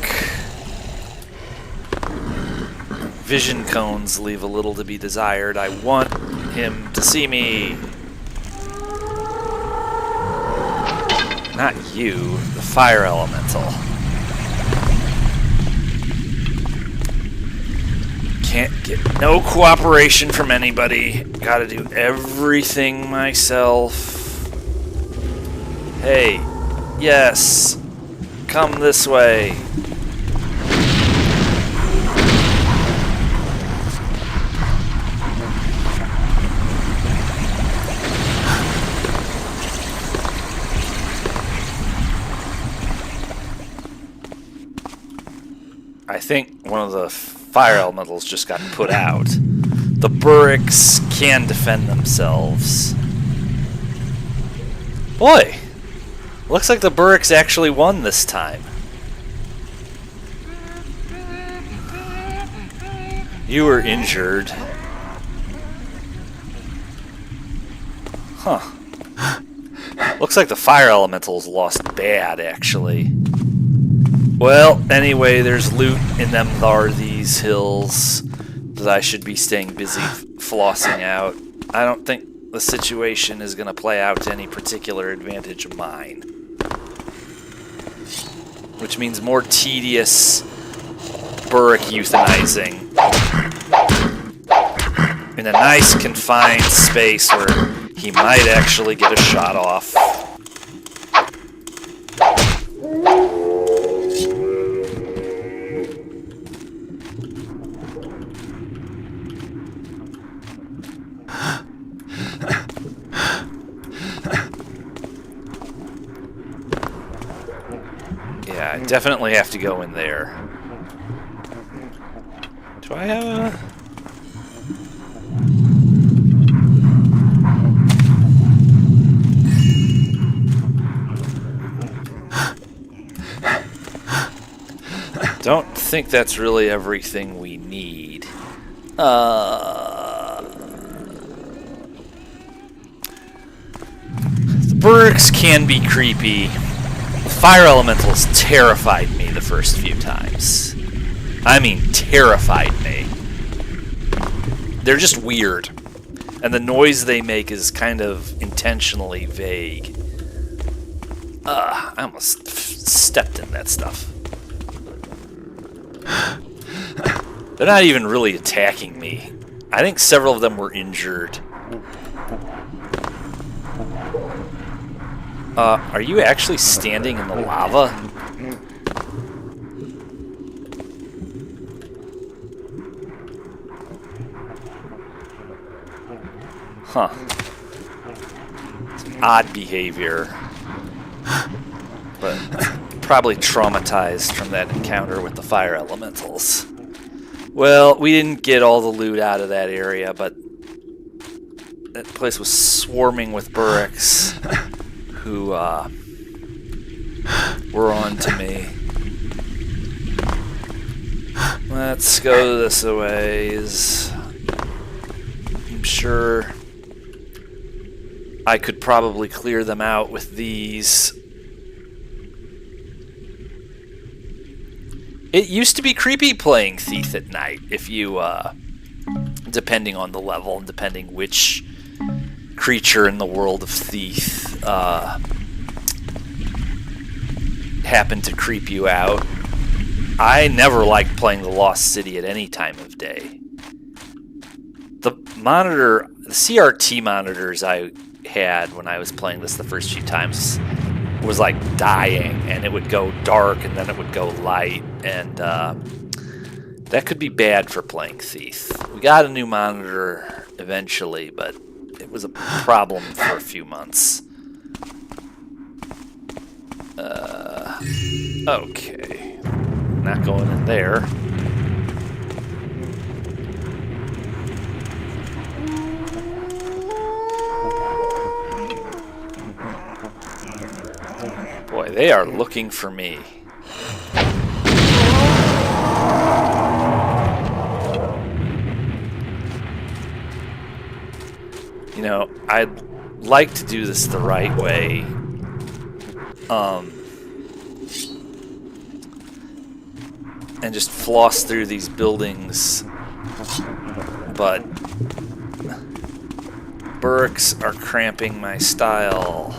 Vision cones leave a little to be desired. I want him to see me. Not you, the Fire Elemental. Can't get no cooperation from anybody. Gotta do everything myself. Hey, yes, come this way. I think one of the fire elementals just got put out. The Burricks can defend themselves. Boy, looks like the Burricks actually won this time. You were injured. Huh. Looks like the fire elementals lost bad, actually. Well, anyway, there's loot in them these hills that I should be staying busy flossing out. I don't think the situation is going to play out to any particular advantage of mine. Which means more tedious Burrick euthanizing in a nice confined space where he might actually get a shot off. Yeah, I definitely have to go in there. Do I have a... Don't think that's really everything we need. The Burricks can be creepy. The fire elementals terrified me the first few times. I mean, terrified me. They're just weird. And the noise they make is kind of intentionally vague. I almost stepped in that stuff. They're not even really attacking me. I think several of them were injured. Are you actually standing in the lava? Huh. It's odd behavior. But probably traumatized from that encounter with the fire elementals. Well, we didn't get all the loot out of that area, but that place was swarming with Burricks who were on to me. Let's go this a ways. I'm sure I could probably clear them out with these. It used to be creepy playing Thief at night, if you, depending on the level and depending which creature in the world of Thief happened to creep you out. I never liked playing the Lost City at any time of day. The CRT monitors I had when I was playing this the first few times was like dying, and it would go dark and then it would go light, and that could be bad for playing Thief. We got a new monitor eventually, but it was a problem for a few months. Okay. Not going in there. Boy, they are looking for me. You know, I'd like to do this the right way. And just floss through these buildings. But Burricks are cramping my style.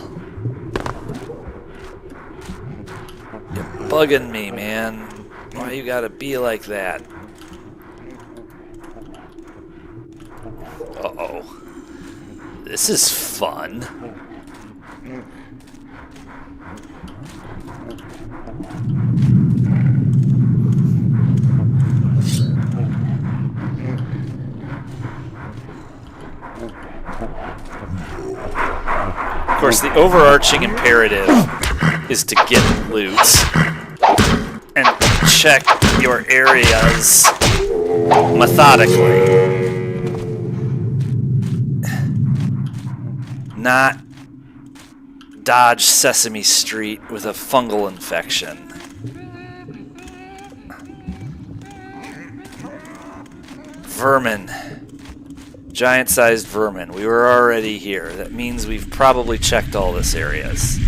You're bugging me, man. Why you gotta be like that? Uh-oh. This is fun. Of course, the overarching imperative is to get loot and check your areas methodically. Not dodge Sesame Street with a fungal infection. Vermin. Giant-sized vermin. We were already here. That means we've probably checked all this areas.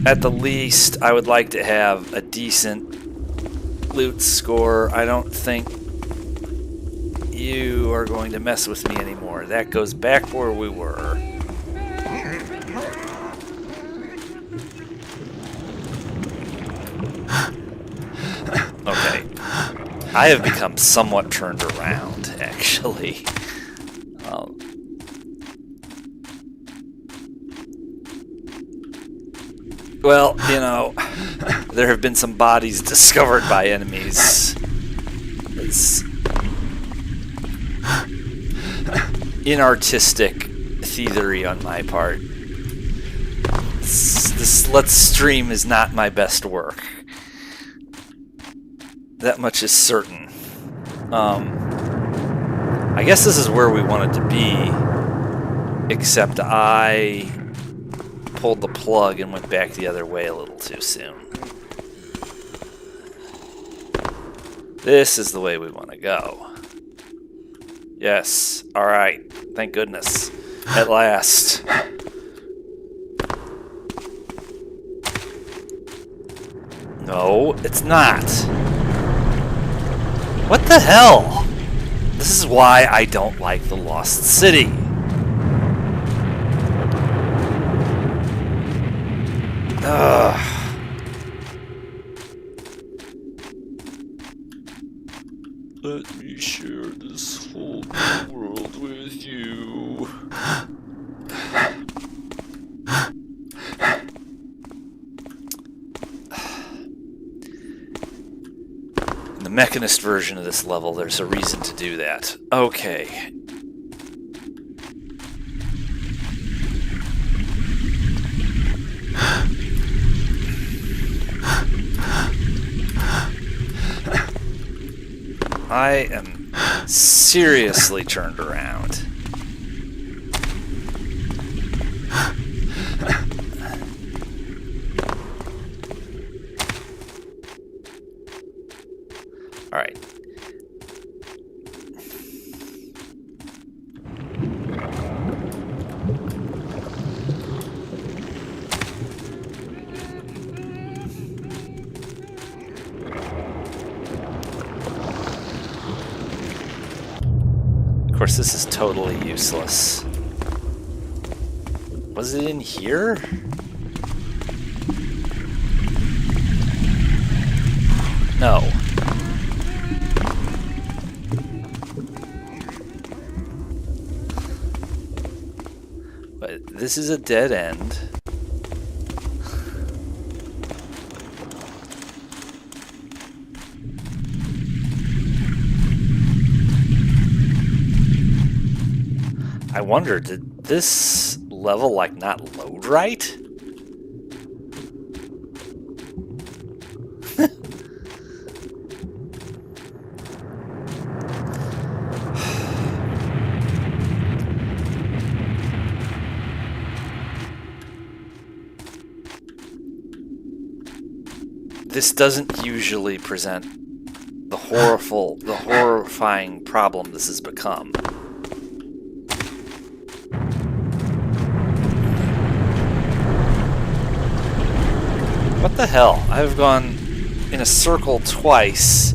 At the least, I would like to have a decent loot score. I don't think you are going to mess with me anymore. That goes back where we were. Okay. I have become somewhat turned around, actually. Well, you know, there have been some bodies discovered by enemies. It's inartistic thievery on my part. This Let's Stream is not my best work. That much is certain. I guess this is where we wanted to be, except I pulled the plug and went back the other way a little too soon. This is the way we want to go. Yes. Alright. Thank goodness. At last. No, it's not. What the hell? This is why I don't like the Lost City. Ugh. Let me share this whole world with you. In the Mechanist version of this level, there's a reason to do that. Okay. I am seriously turned around. All right. Of course, this is totally useless. Was it in here? No. But this is a dead end. I wonder, did this level like not load right? This doesn't usually present the horrifying problem this has become. What the hell? I've gone in a circle twice.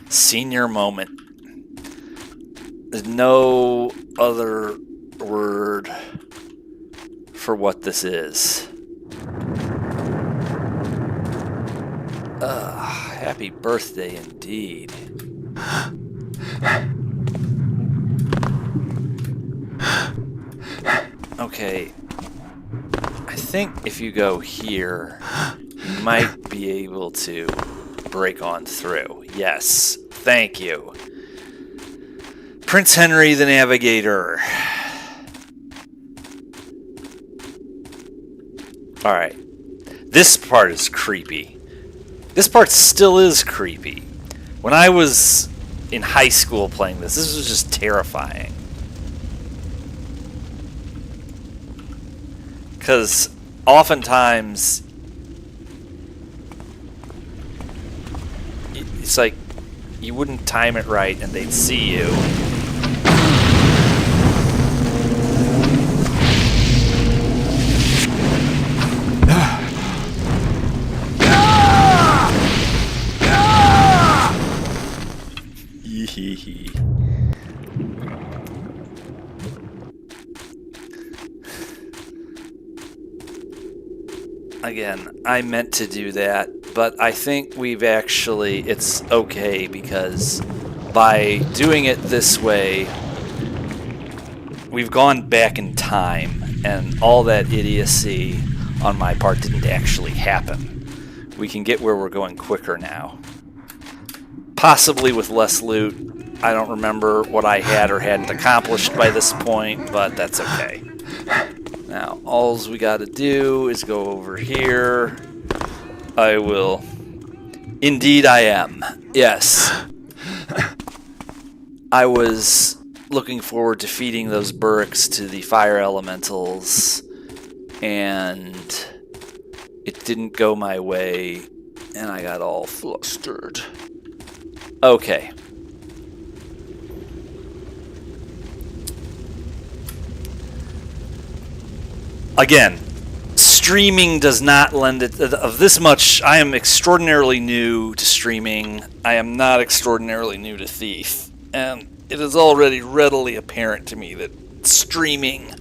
Senior moment. There's no other word for what this is. Happy birthday indeed. Okay, I think if you go here, you might be able to break on through. Yes, thank you. Prince Henry the Navigator. Alright. This part is creepy. This part still is creepy. When I was in high school playing this was just terrifying. Because oftentimes it's like you wouldn't time it right and they'd see you. Again, I meant to do that, but I think it's okay because by doing it this way, we've gone back in time and all that idiocy on my part didn't actually happen. We can get where we're going quicker now. Possibly with less loot. I don't remember what I had or hadn't accomplished by this point, but that's okay. Now, all we got to do is go over here. I will. Indeed, I am. Yes. I was looking forward to feeding those Burks to the fire elementals, and it didn't go my way, and I got all flustered. Okay. Again, streaming does not lend it of this much. I am extraordinarily new to streaming. I am not extraordinarily new to Thief. And it is already readily apparent to me that streaming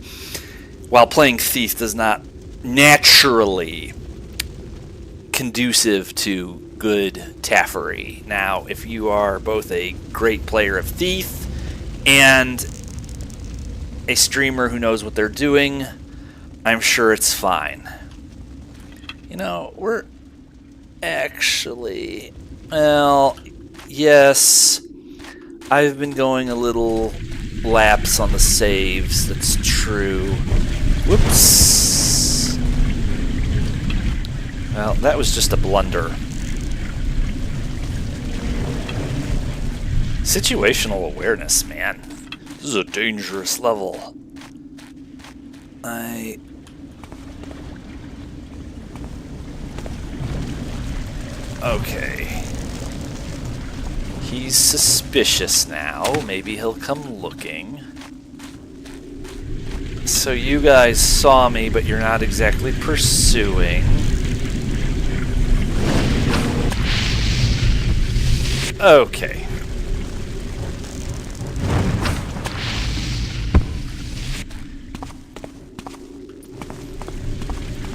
while playing Thief does not naturally conducive to good taffery. Now, if you are both a great player of Thief and a streamer who knows what they're doing, I'm sure it's fine. You know, we're actually... Well, yes, I've been going a little lapse on the saves, that's true. Whoops. Well, that was just a blunder. Situational awareness, man. This is a dangerous level. Okay. He's suspicious now. Maybe he'll come looking. So you guys saw me, but you're not exactly pursuing. Okay.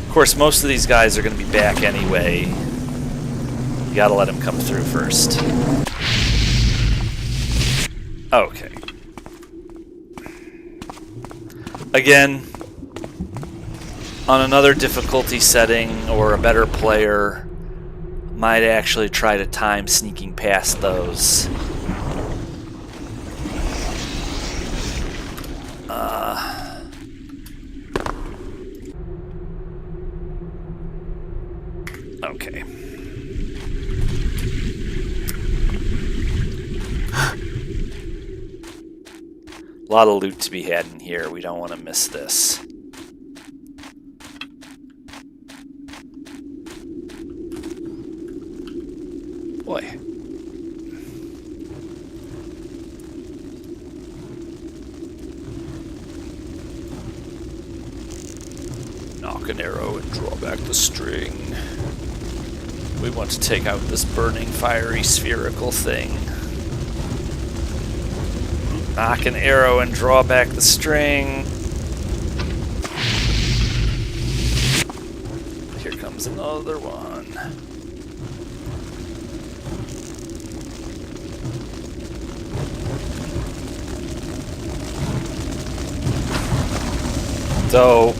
Of course, most of these guys are going to be back anyway. You gotta let him come through first. Okay. Again, on another difficulty setting or a better player might actually try to time sneaking past those. Okay. A lot of loot to be had in here. We don't want to miss this. Boy. Knock an arrow and draw back the string. We want to take out this burning, fiery, spherical thing. Knock an arrow and draw back the string. Here comes another one. So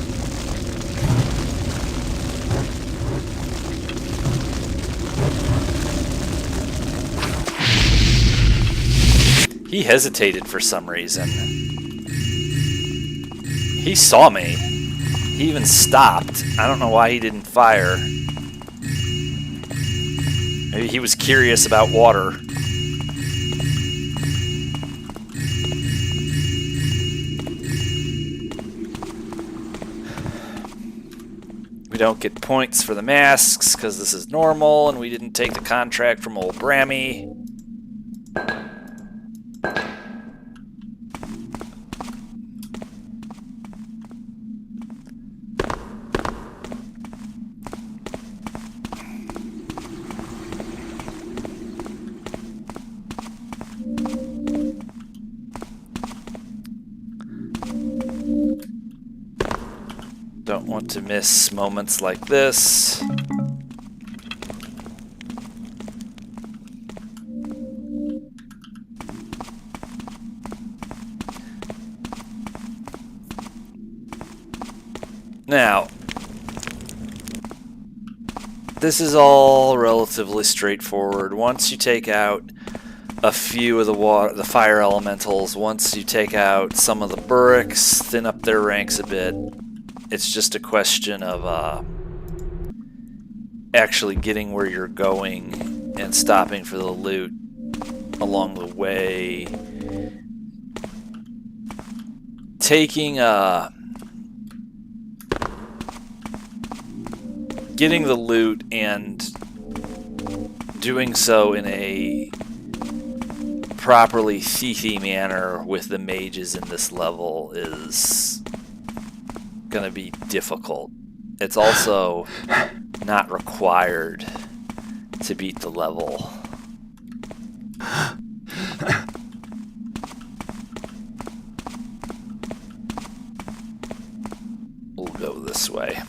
he hesitated for some reason. He saw me. He even stopped. I don't know why he didn't fire. Maybe he was curious about water. We don't get points for the masks because this is normal and we didn't take the contract from old Brammy. Don't want to miss moments like this. Now, this is all relatively straightforward. Once you take out a few of the fire elementals, once you take out some of the Burricks, thin up their ranks a bit, it's just a question of actually getting where you're going and stopping for the loot along the way. Getting the loot and doing so in a properly thiefy manner with the mages in this level is going to be difficult. It's also not required to beat the level. We'll go this way.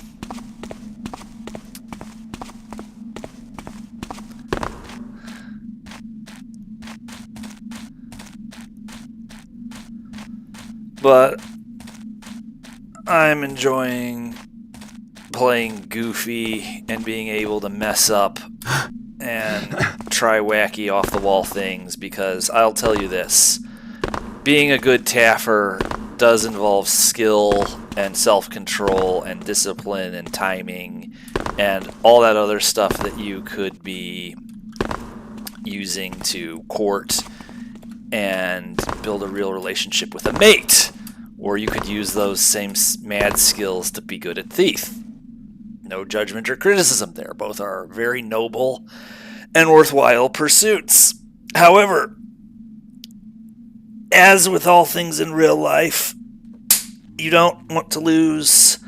But I'm enjoying playing goofy and being able to mess up and try wacky off-the-wall things, because I'll tell you this, being a good Taffer does involve skill and self-control and discipline and timing and all that other stuff that you could be using to court and build a real relationship with a mate. Or you could use those same mad skills to be good at Thief. No judgment or criticism there. Both are very noble and worthwhile pursuits. However, as with all things in real life, you don't want to lose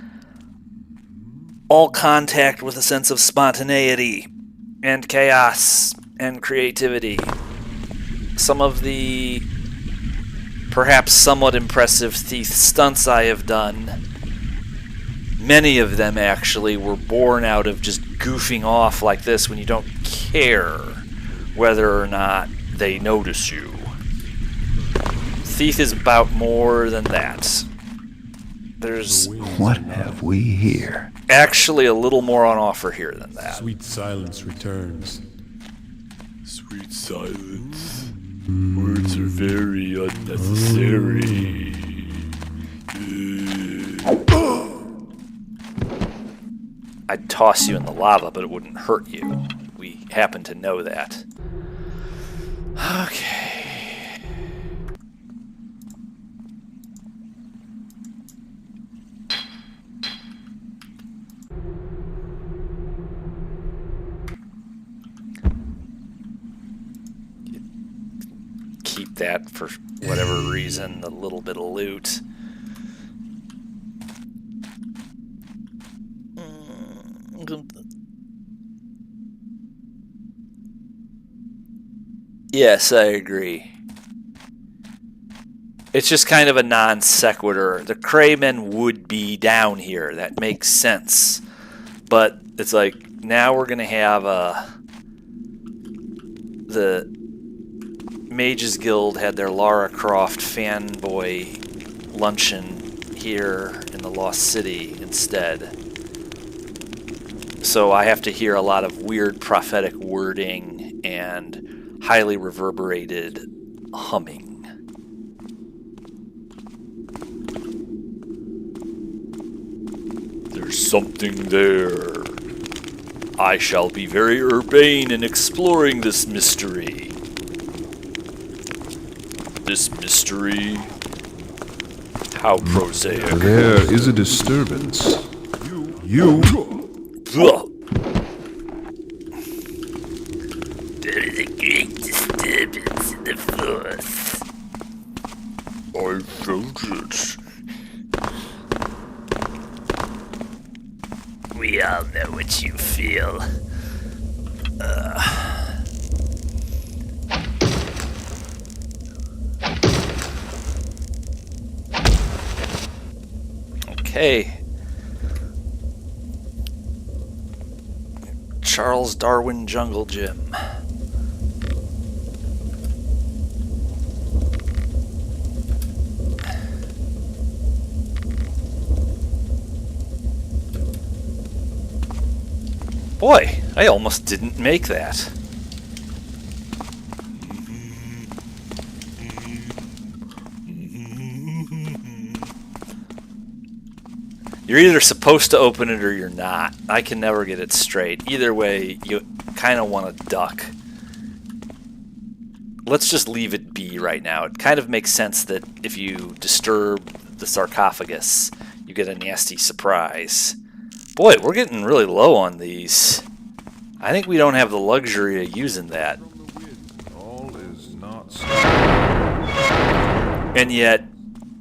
all contact with a sense of spontaneity and chaos and creativity. Some of the perhaps somewhat impressive thief stunts I have done, many of them actually were born out of just goofing off like this when you don't care whether or not they notice you. Thief is about more than that. There's What have we here? actually a little more on offer here than that. Sweet silence returns. Sweet silence. Words are very unnecessary. I'd toss you in the lava, but it wouldn't hurt you. We happen to know that. Okay. Keep that for whatever reason, a little bit of loot. Yes, I agree. It's just kind of a non sequitur. The Craymen would be down here. That makes sense. But it's like, now we're going to have the Mages Guild had their Lara Croft fanboy luncheon here in the Lost City instead. So I have to hear a lot of weird prophetic wording and highly reverberated humming. something there. I shall be very urbane in exploring this mystery. This mystery? How prosaic. There is a disturbance. You Ugh. There is a great disturbance in the force. I felt it. We all know what you feel. Okay. Charles Darwin Jungle Gym. Boy, I almost didn't make that. You're either supposed to open it or you're not. I can never get it straight. Either way, you kind of want to duck. Let's just leave it be right now. It kind of makes sense that if you disturb the sarcophagus, you get a nasty surprise. Boy, we're getting really low on these. I think we don't have the luxury of using that. all is not And yet,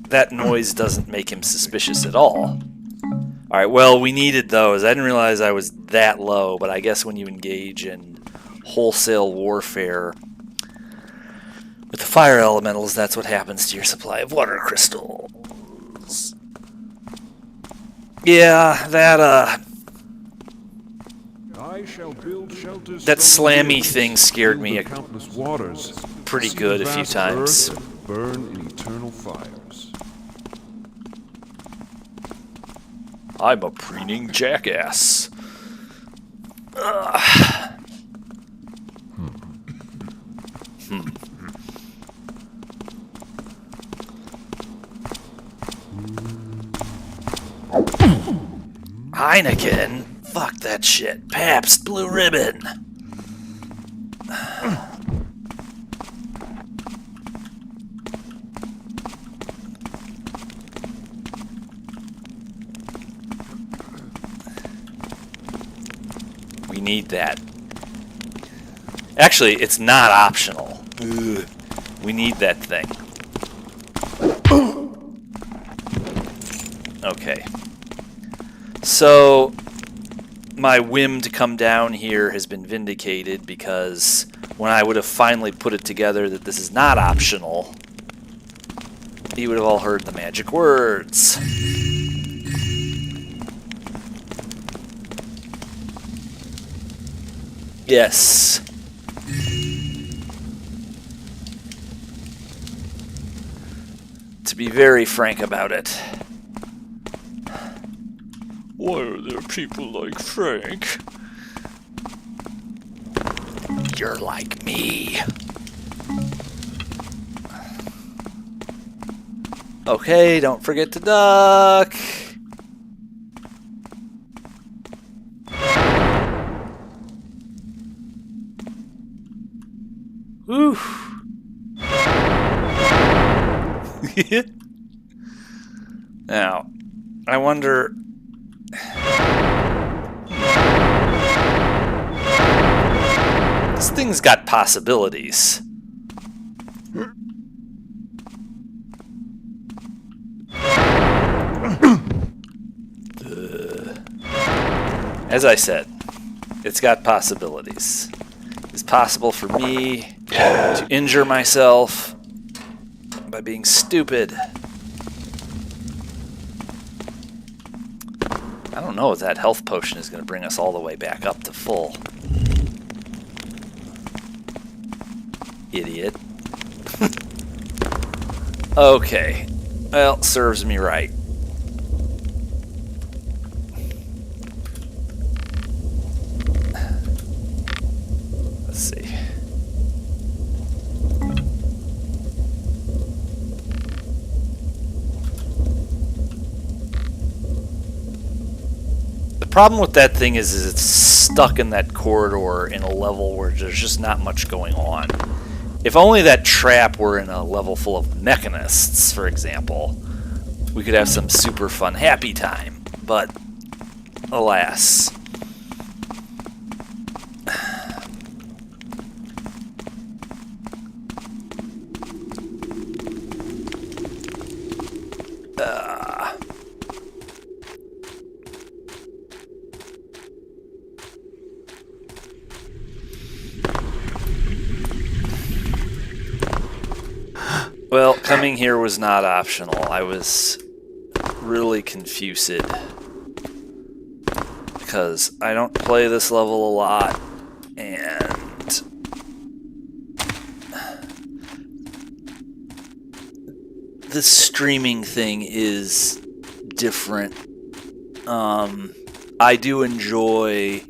that noise doesn't make him suspicious at all. Alright, well, we needed those. I didn't realize I was that low, but I guess when you engage in wholesale warfare with the fire elementals, that's what happens to your supply of water crystals. Yeah, that I shall build shelters that from the slammy winds, thing scared through me the countless waters, pretty see good the a few vast times. earth burn in eternal fires. I'm a preening jackass. Heineken? Fuck that shit. Pabst Blue Ribbon. We need that. Actually, it's not optional. Ugh. We need that thing. Okay. So, my whim to come down here has been vindicated because when I would have finally put it together that this is not optional, you would have all heard the magic words. Yes. To be very frank about it. Why are there people like Frank? You're like me. Okay, don't forget to duck. Whew. Now, I wonder... This thing's got possibilities. As I said, it's got possibilities. It's possible for me to injure myself by being stupid. I don't know if that health potion is going to bring us all the way back up to full. Idiot. Okay. Well, serves me right. Let's see. problem with that thing is it's stuck in that corridor in a level where there's just not much going on. If only that trap were in a level full of mechanists, for example, we could have some super fun happy time. But alas. Well, coming here was not optional. I was really confused because I don't play this level a lot, and the streaming thing is different. I do enjoy.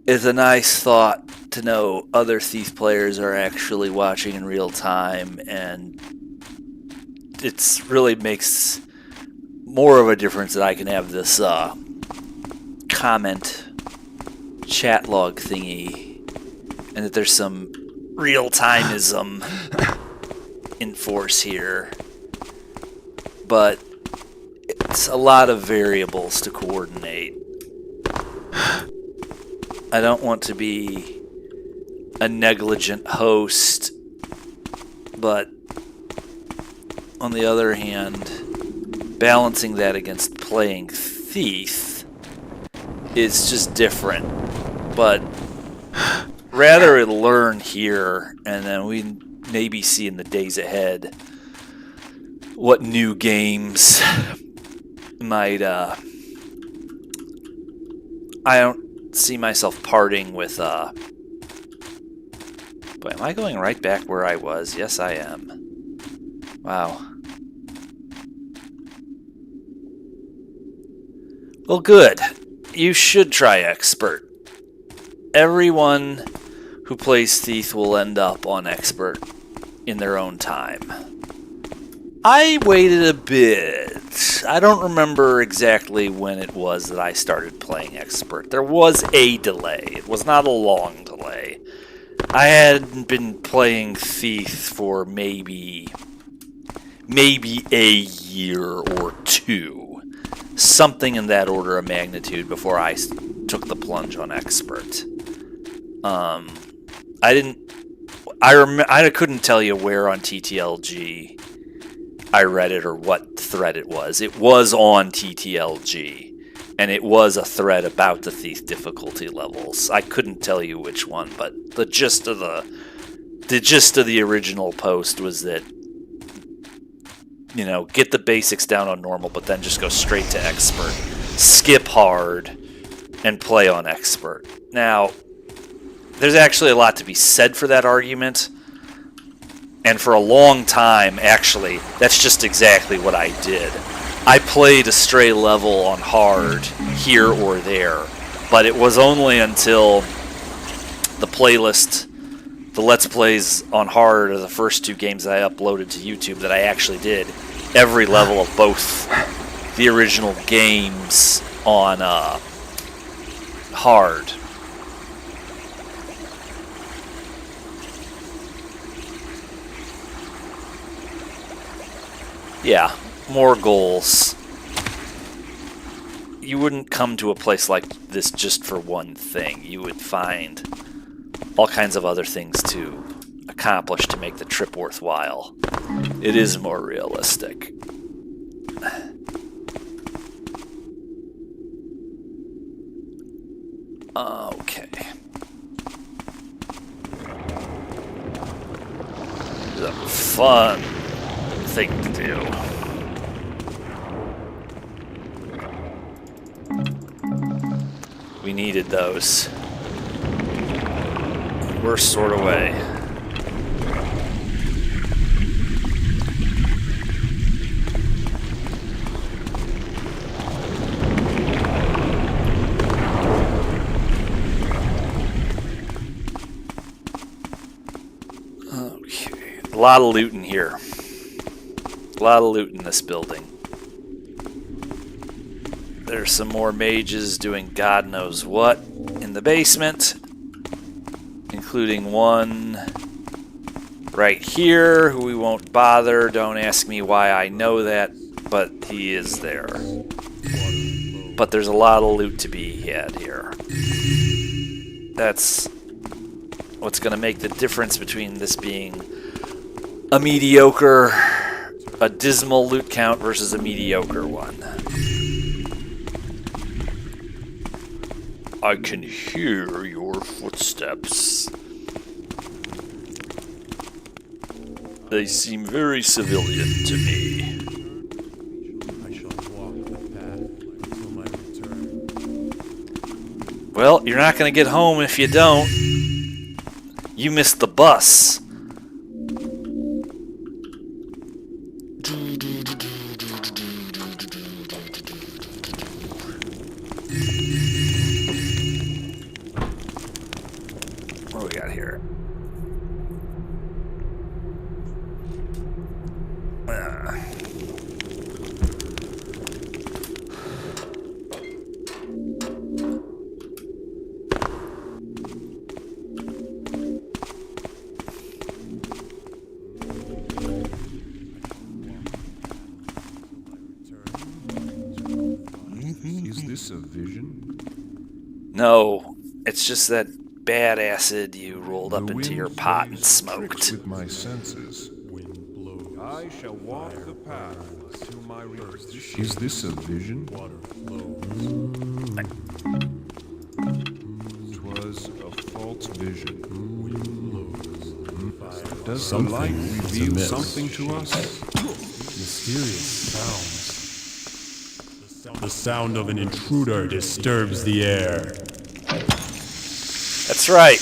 It's a nice thought to know other Thief players are actually watching in real time, and it's really makes more of a difference that I can have this comment chat log thingy, and that there's some real timeism in force here. But it's a lot of variables to coordinate. I don't want to be a negligent host, but on the other hand, balancing that against playing Thief is just different. But rather learn here, and then we maybe see in the days ahead what new games might I don't see myself parting with Boy, am I going right back where I was? Yes, I am. Wow. Well, good. You should try Expert. Everyone who plays Thief will end up on Expert in their own time. I waited a bit. I don't remember exactly when it was that I started playing Expert. There was a delay. It was not a long delay. I hadn't been playing Thief for maybe a year or two. Something in that order of magnitude before I took the plunge on Expert. I couldn't tell you where on TTLG I read it or what thread it was. It was on TTLG, and it was a thread about the Thief difficulty levels. I couldn't tell you which one, but the gist of the original post was that, you know, get the basics down on normal, but then just go straight to Expert. Skip hard and play on Expert. Now, there's actually a lot to be said for that argument. And for a long time, actually, that's just exactly what I did. I played a stray level on hard here or there, but it was only until the playlist, the Let's Plays on hard, are the first two games I uploaded to YouTube, that I actually did every level of both the original games on hard. Yeah, more goals. You wouldn't come to a place like this just for one thing. You would find all kinds of other things to accomplish to make the trip worthwhile. It is more realistic. Okay. It's a fun thing to do. We needed those. We're sort of away. Okay, a lot of loot in here. A lot of loot in this building. There's some more mages doing God knows what in the basement, including one right here who we won't bother. Don't ask me why I know that, but he is there. But there's a lot of loot to be had here. That's what's going to make the difference between this being a mediocre, a dismal loot count versus a mediocre one. I can hear your footsteps. They seem very civilian to me. I shall walk the path until my return. Well, you're not going to get home if you don't. You missed the bus. What do we got here? Is this a vision? No, it's just that bad acid you rolled up The into wind your pot and plays tricks smoked. with my senses. Wind blows. I shall walk the path to my return. Is this a vision? Water flows. 'Twas a false vision. Wind blows. Does the light reveal something to us? Mysterious sounds. The sound of an intruder disturbs the air. That's right.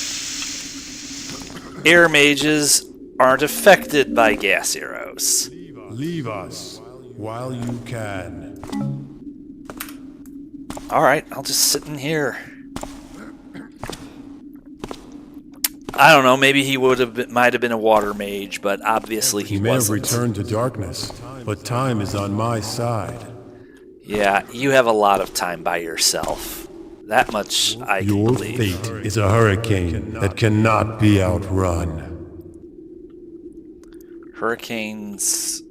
Air mages aren't affected by gas arrows. Leave us while you can. Alright, I'll just sit in here. I don't know, maybe he might have been a water mage, but obviously he He may have wasn't. returned to darkness, but time is on my side. Yeah, you have a lot of time by yourself. That much I can Your believe. fate is a hurricane that cannot be outrun. Hurricanes...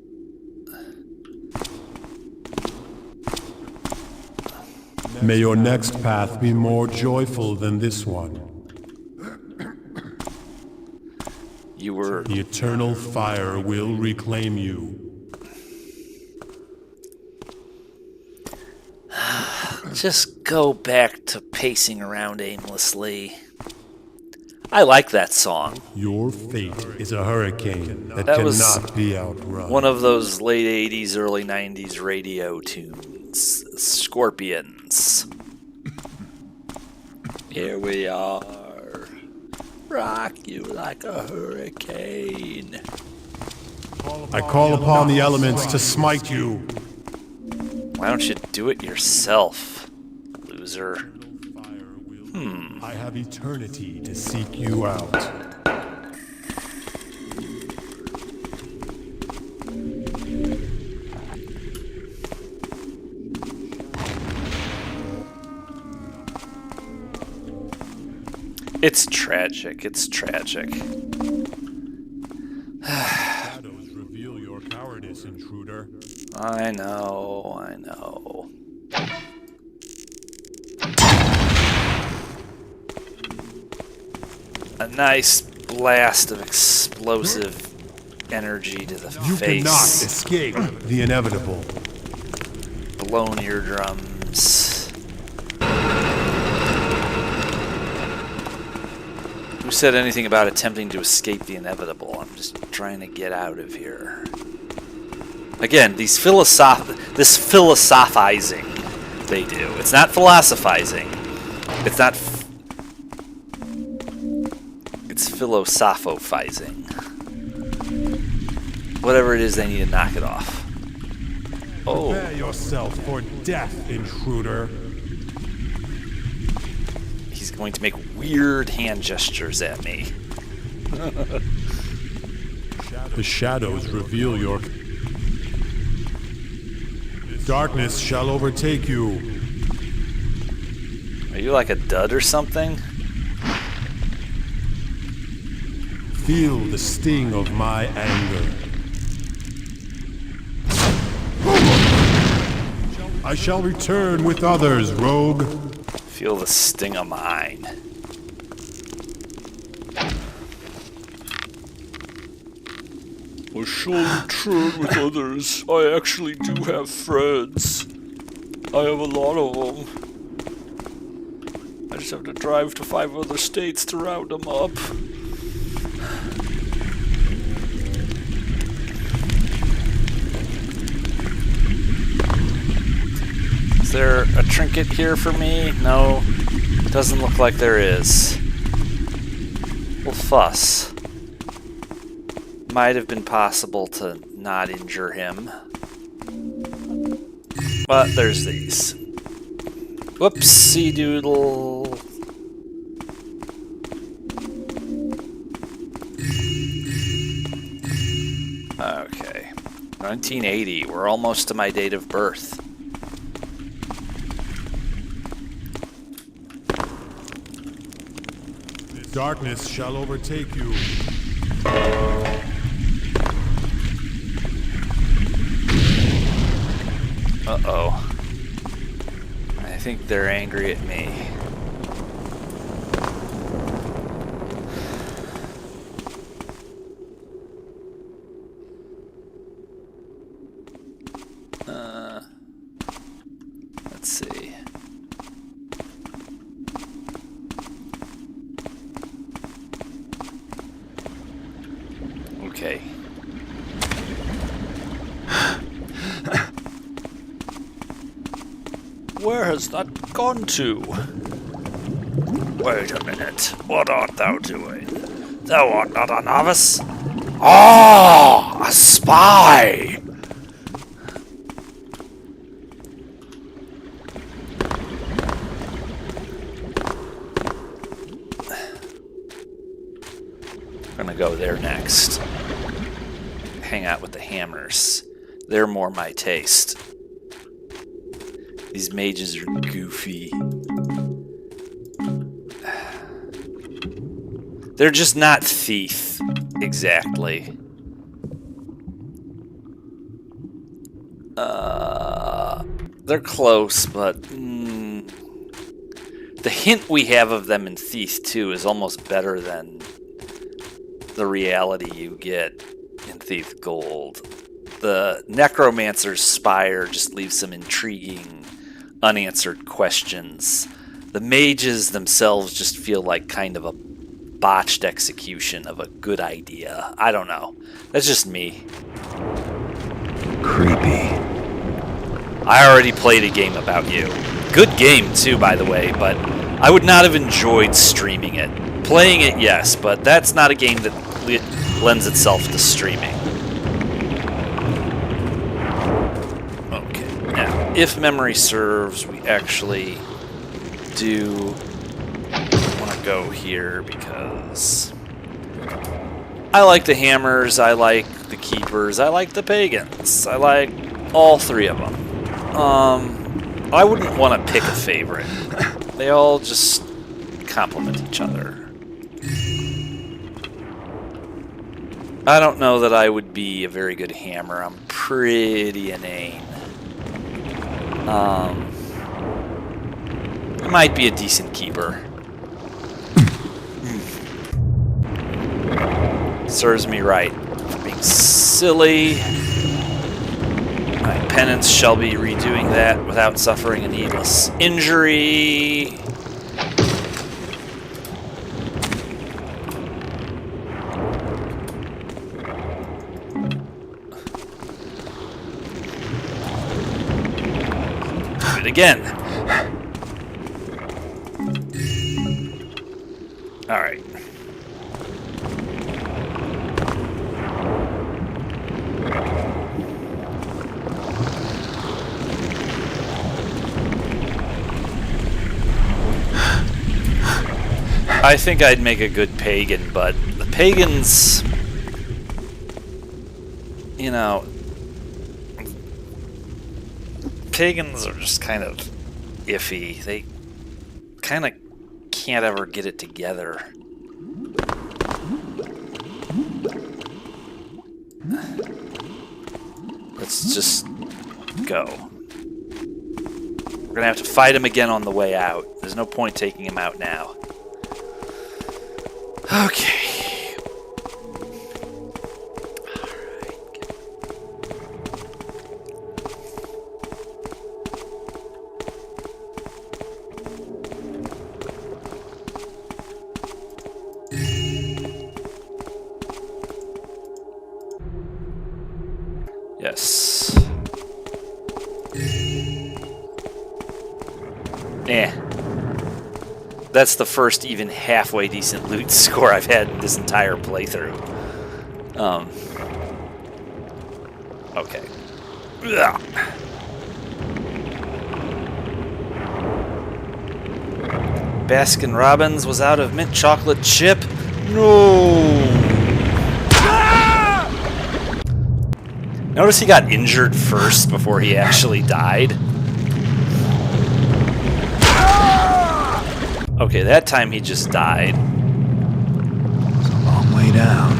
May your next path be more joyful than this one. You were... The eternal fire will reclaim you. Just go back to pacing around aimlessly. I like that song. Your fate is a hurricane that That was cannot be outrun. One of those late 80s, early 90s radio tunes. Scorpions. Here we are. Rock you like a hurricane. I call upon the elements to smite you. Why don't you do it yourself, loser? I have eternity to seek you out. It's tragic. It's tragic. Shadows reveal your cowardice, intruder. I know. I know. A nice blast of explosive energy to the You face. cannot escape the inevitable. Blown eardrums. Who said anything about attempting to escape the inevitable? I'm just trying to get out of here. Again, this philosophizing they do. It's not philosophizing. It's not... It's philosophizing. Whatever it is, they need to knock it off. Oh. Prepare yourself for death, intruder. He's going to make weird hand gestures at me. The shadows reveal your... Darkness shall overtake you. you like a dud or something? Feel the sting of my anger. I shall return with others, rogue. Feel the sting of mine. I shall return with others. I actually do have friends. I have a lot of them. I just have to drive to 5 other states to round them up. Is there a trinket here for me? No, doesn't look like there is. Well, fuss. Might have been possible to not injure him. But there's these. Whoopsie doodle. Okay. 1980. We're almost to my date of birth. Darkness shall overtake you. Uh-oh. I think they're angry at me. Let's see. Okay. Where has that gone to? Wait a minute. What art thou doing? Thou art not a novice? Ah, a spy! I'm gonna go there next. Hang out with the hammers. They're more my taste. These mages are goofy. They're just not thief, exactly. They're close, but the hint we have of them in Thief 2 is almost better than the reality you get in Thief Gold. The Necromancer's Spire just leaves some intriguing, unanswered questions. The mages themselves just feel like kind of a botched execution of a good idea. I don't know. That's just me. Creepy. I already played a game about you. Good game, too, by the way, but I would not have enjoyed streaming it. Playing it, yes, but that's not a game that lends itself to streaming. Okay, now, if memory serves, we actually do want to go here because I like the hammers, I like the keepers, I like the pagans, I like all 3 of them. I wouldn't want to pick a favorite. They all just complement each other. I don't know that I would be a very good hammer. I'm pretty inane. I might be a decent keeper. Serves me right for being silly. My penance shall be redoing that without suffering a needless injury. Do it again. All right. I think I'd make a good pagan, but the pagans, you know, pagans are just kind of iffy. kind of can't ever get it together. Let's just go. We're gonna have to fight him again on the way out. There's no point taking him out now. Okay. Yes. That's the first even halfway decent loot score I've had in this entire playthrough. Okay. Ugh. Baskin Robbins was out of mint chocolate chip. No. Notice he got injured first before he actually died. Okay, that time he just died. It's a long way down.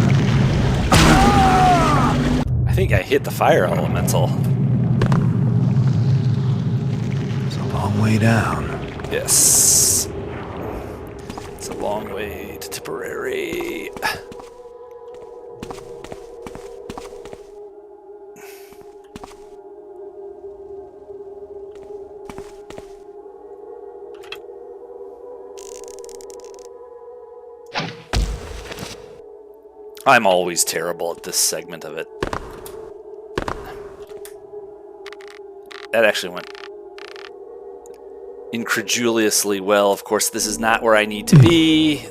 I think I hit the fire elemental. It's a long way down. Yes. It's a long way to Tipperary. I'm always terrible at this segment of it. That actually went incredulously well. Of course, this is not where I need to be.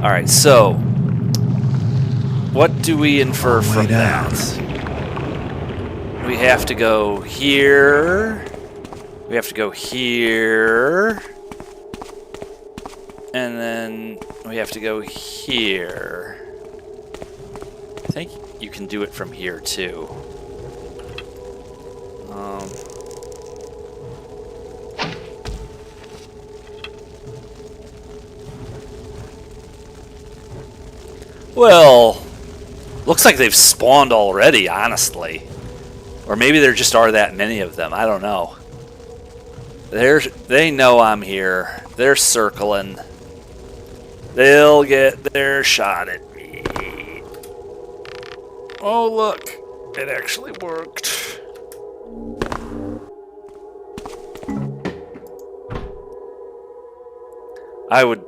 Alright, so what do we infer from that? We have to go here. We have to go here. And then we have to go here. I think you can do it from here too. Well, looks like they've spawned already, honestly. Or maybe there just are that many of them. I don't know. They know I'm here. They're circling. They'll get their shot at me. Oh, look. It actually worked. I would...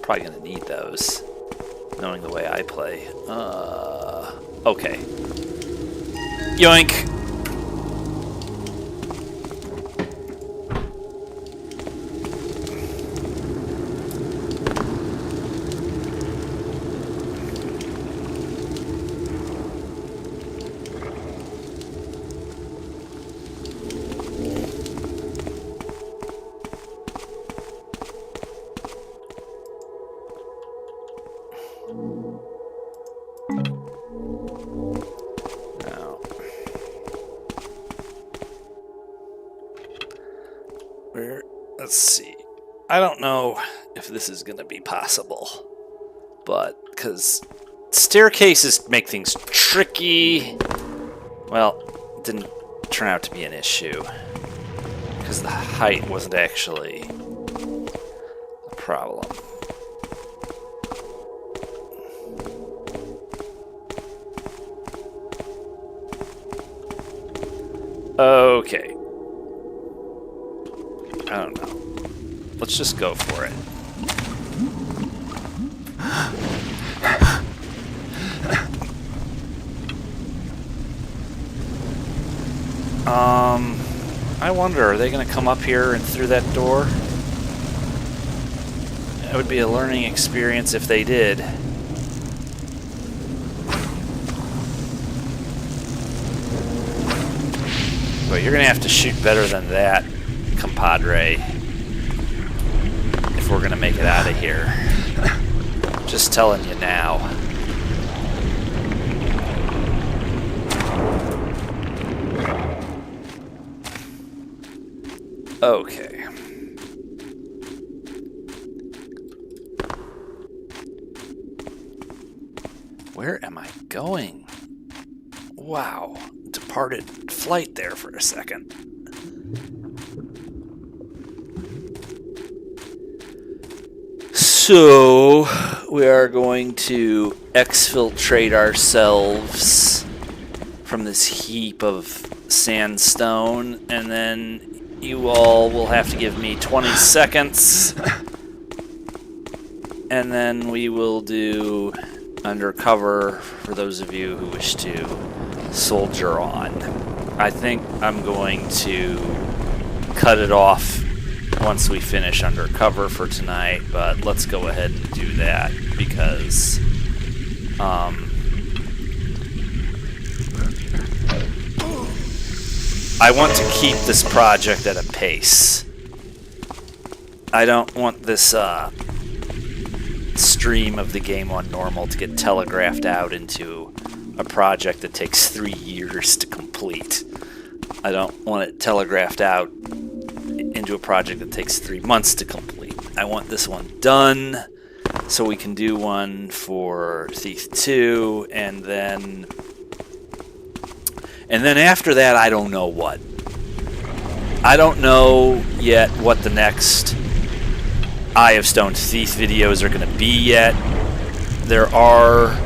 probably gonna need those, knowing the way I play. Okay. Yoink! Let's see. I don't know if this is going to be possible, but because staircases make things tricky. Well, it didn't turn out to be an issue because the height wasn't actually a problem. Okay. I don't know. Let's just go for it. I wonder, are they going to come up here and through that door? It would be a learning experience if they did. But you're going to have to shoot better than that, compadre, if we're going to make it out of here. Just telling you now. Okay. Where am I going? Wow. Departed flight there for a second. So, we are going to exfiltrate ourselves from this heap of sandstone, and then you all will have to give me 20 seconds, and then we will do undercover for those of you who wish to soldier on. I think I'm going to cut it off once we finish undercover for tonight, but let's go ahead and do that because I want to keep this project at a pace. I don't want this stream of the game on normal to get telegraphed out into a project that takes 3 years to complete. I don't want it telegraphed out into a project that takes 3 months to complete. I want this one done so we can do one for Thief 2, and then after that, I don't know what. I don't know yet what the next Eye of Stone Thief videos are going to be yet. There are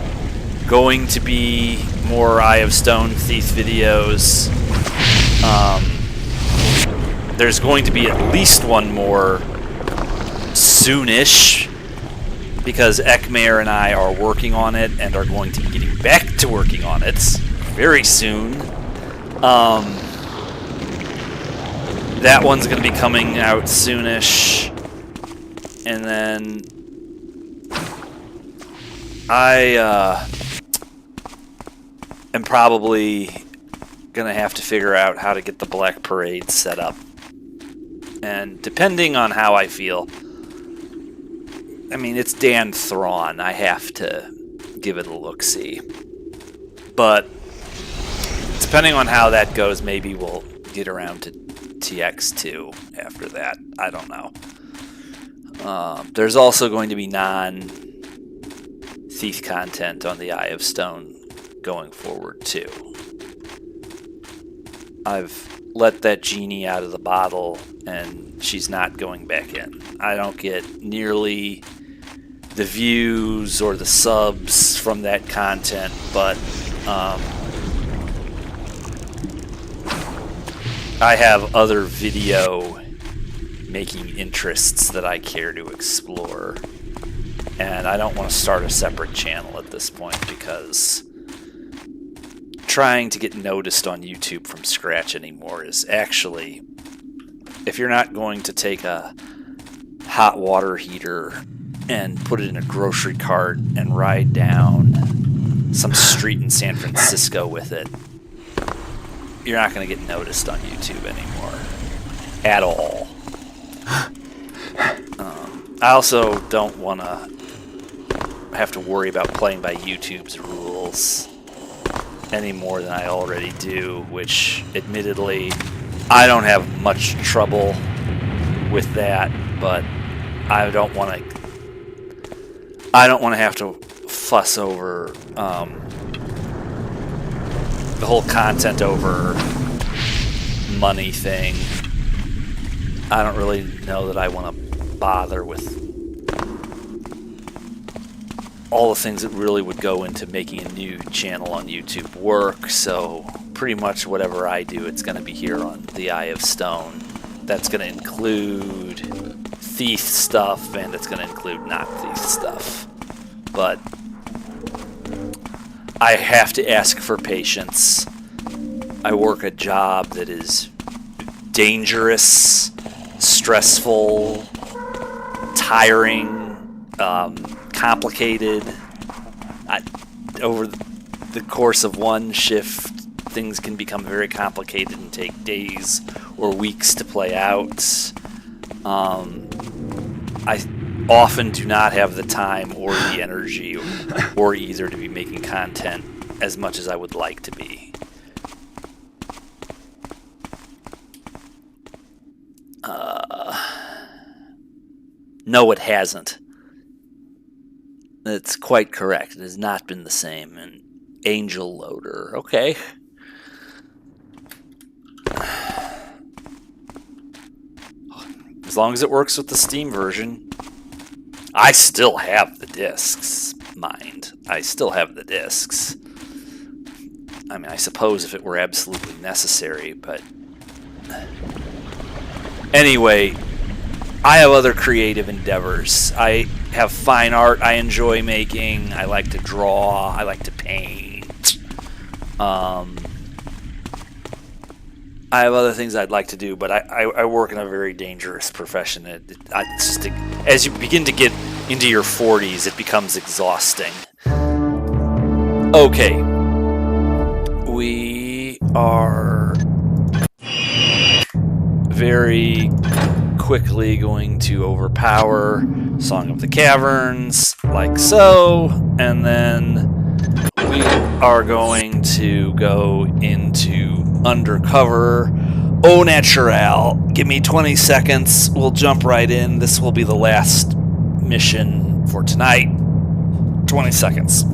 going to be more Eye of Stone Thief videos. There's going to be at least one more soonish, because Ekmair and I are working on it and are going to be getting back to working on it very soon. That one's going to be coming out soonish, and then I am probably going to have to figure out how to get the Black Parade set up. And depending on how I feel, I mean, it's Dan Thrawn. I have to give it a look-see. But depending on how that goes, maybe we'll get around to TX2 after that. I don't know. There's also going to be non-Thief content on the Eye of Stone going forward, too. I've let that genie out of the bottle, and she's not going back in. I don't get nearly the views or the subs from that content, but I have other video making interests that I care to explore, and I don't want to start a separate channel at this point because trying to get noticed on YouTube from scratch anymore is actually, if you're not going to take a hot water heater and put it in a grocery cart and ride down some street in San Francisco with it, you're not going to get noticed on YouTube anymore. At all. I also don't want to have to worry about playing by YouTube's rules any more than I already do, which admittedly I don't have much trouble with that, but I don't want to have to fuss over the whole content over money thing. I don't really know that I want to bother with all the things that really would go into making a new channel on YouTube work, so pretty much whatever I do, it's going to be here on the Eye of Stone. That's going to include Thief stuff, and it's going to include not Thief stuff. But I have to ask for patience. I work a job that is dangerous, stressful, tiring, complicated. Over the course of one shift, things can become very complicated and take days or weeks to play out. I often do not have the time or the energy or either to be making content as much as I would like to be. No, it hasn't. That's quite correct. It has not been the same. And Angel Loader. Okay. As long as it works with the Steam version. I still have the discs, mind. I still have the discs. I mean, I suppose if it were absolutely necessary, but... Anyway, I have other creative endeavors. I have fine art I enjoy making. I like to draw. I like to paint. I have other things I'd like to do, but I work in a very dangerous profession. It's just, as you begin to get into your 40s, it becomes exhausting. Okay. We are very quickly going to overpower Song of the Caverns, like so, and then we are going to go into Undercover Au Naturel. Give me 20 seconds, we'll jump right in. This will be the last mission for tonight. 20 seconds.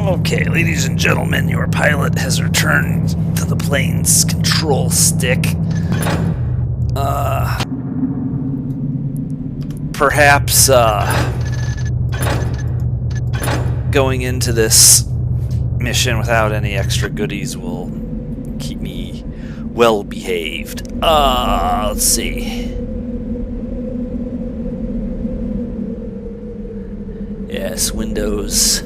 Okay, ladies and gentlemen, your pilot has returned to the plane's control stick. Perhaps, going into this mission without any extra goodies will keep me well behaved. Let's see. Yes, Windows.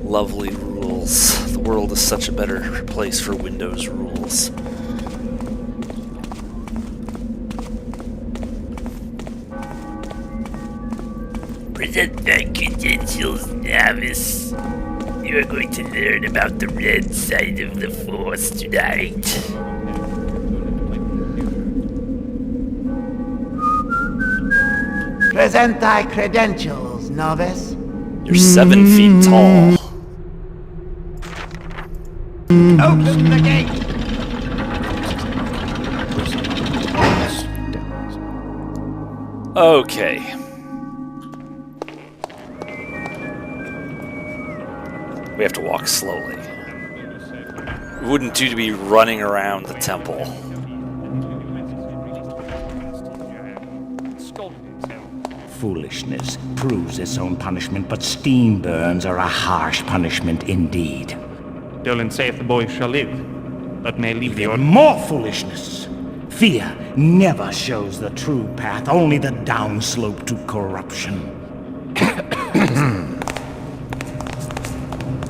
Lovely rules. The world is such a better place for Windows rules. Present my credentials, novice. You are going to learn about the red side of the Force tonight. Present thy credentials, novice. You're 7 feet tall. Open the gate! Okay. We have to walk slowly. It wouldn't do to be running around the temple. Foolishness proves its own punishment, but steam burns are a harsh punishment indeed. Dolan saith the boy shall live, but may leave the Even more foolishness. Fear never shows the true path, only the downslope to corruption.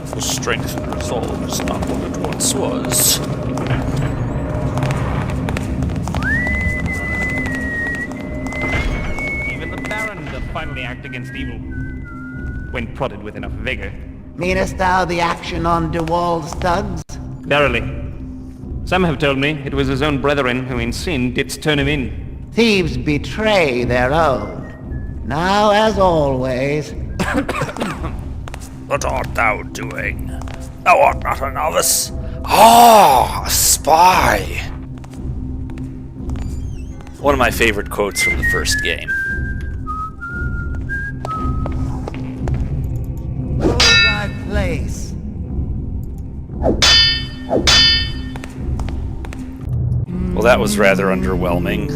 For strength and resolve is not what it once was. Even the Baron doth finally act against evil, when prodded with enough vigor. Meanest thou the action on DeWald's thugs? Verily. Some have told me it was his own brethren who in sin didst turn him in. Thieves betray their own. Now, as always... What art thou doing? Thou art not a novice. Ah, a spy. One of my favorite quotes from the first game. Hold thy place. Well, that was rather underwhelming.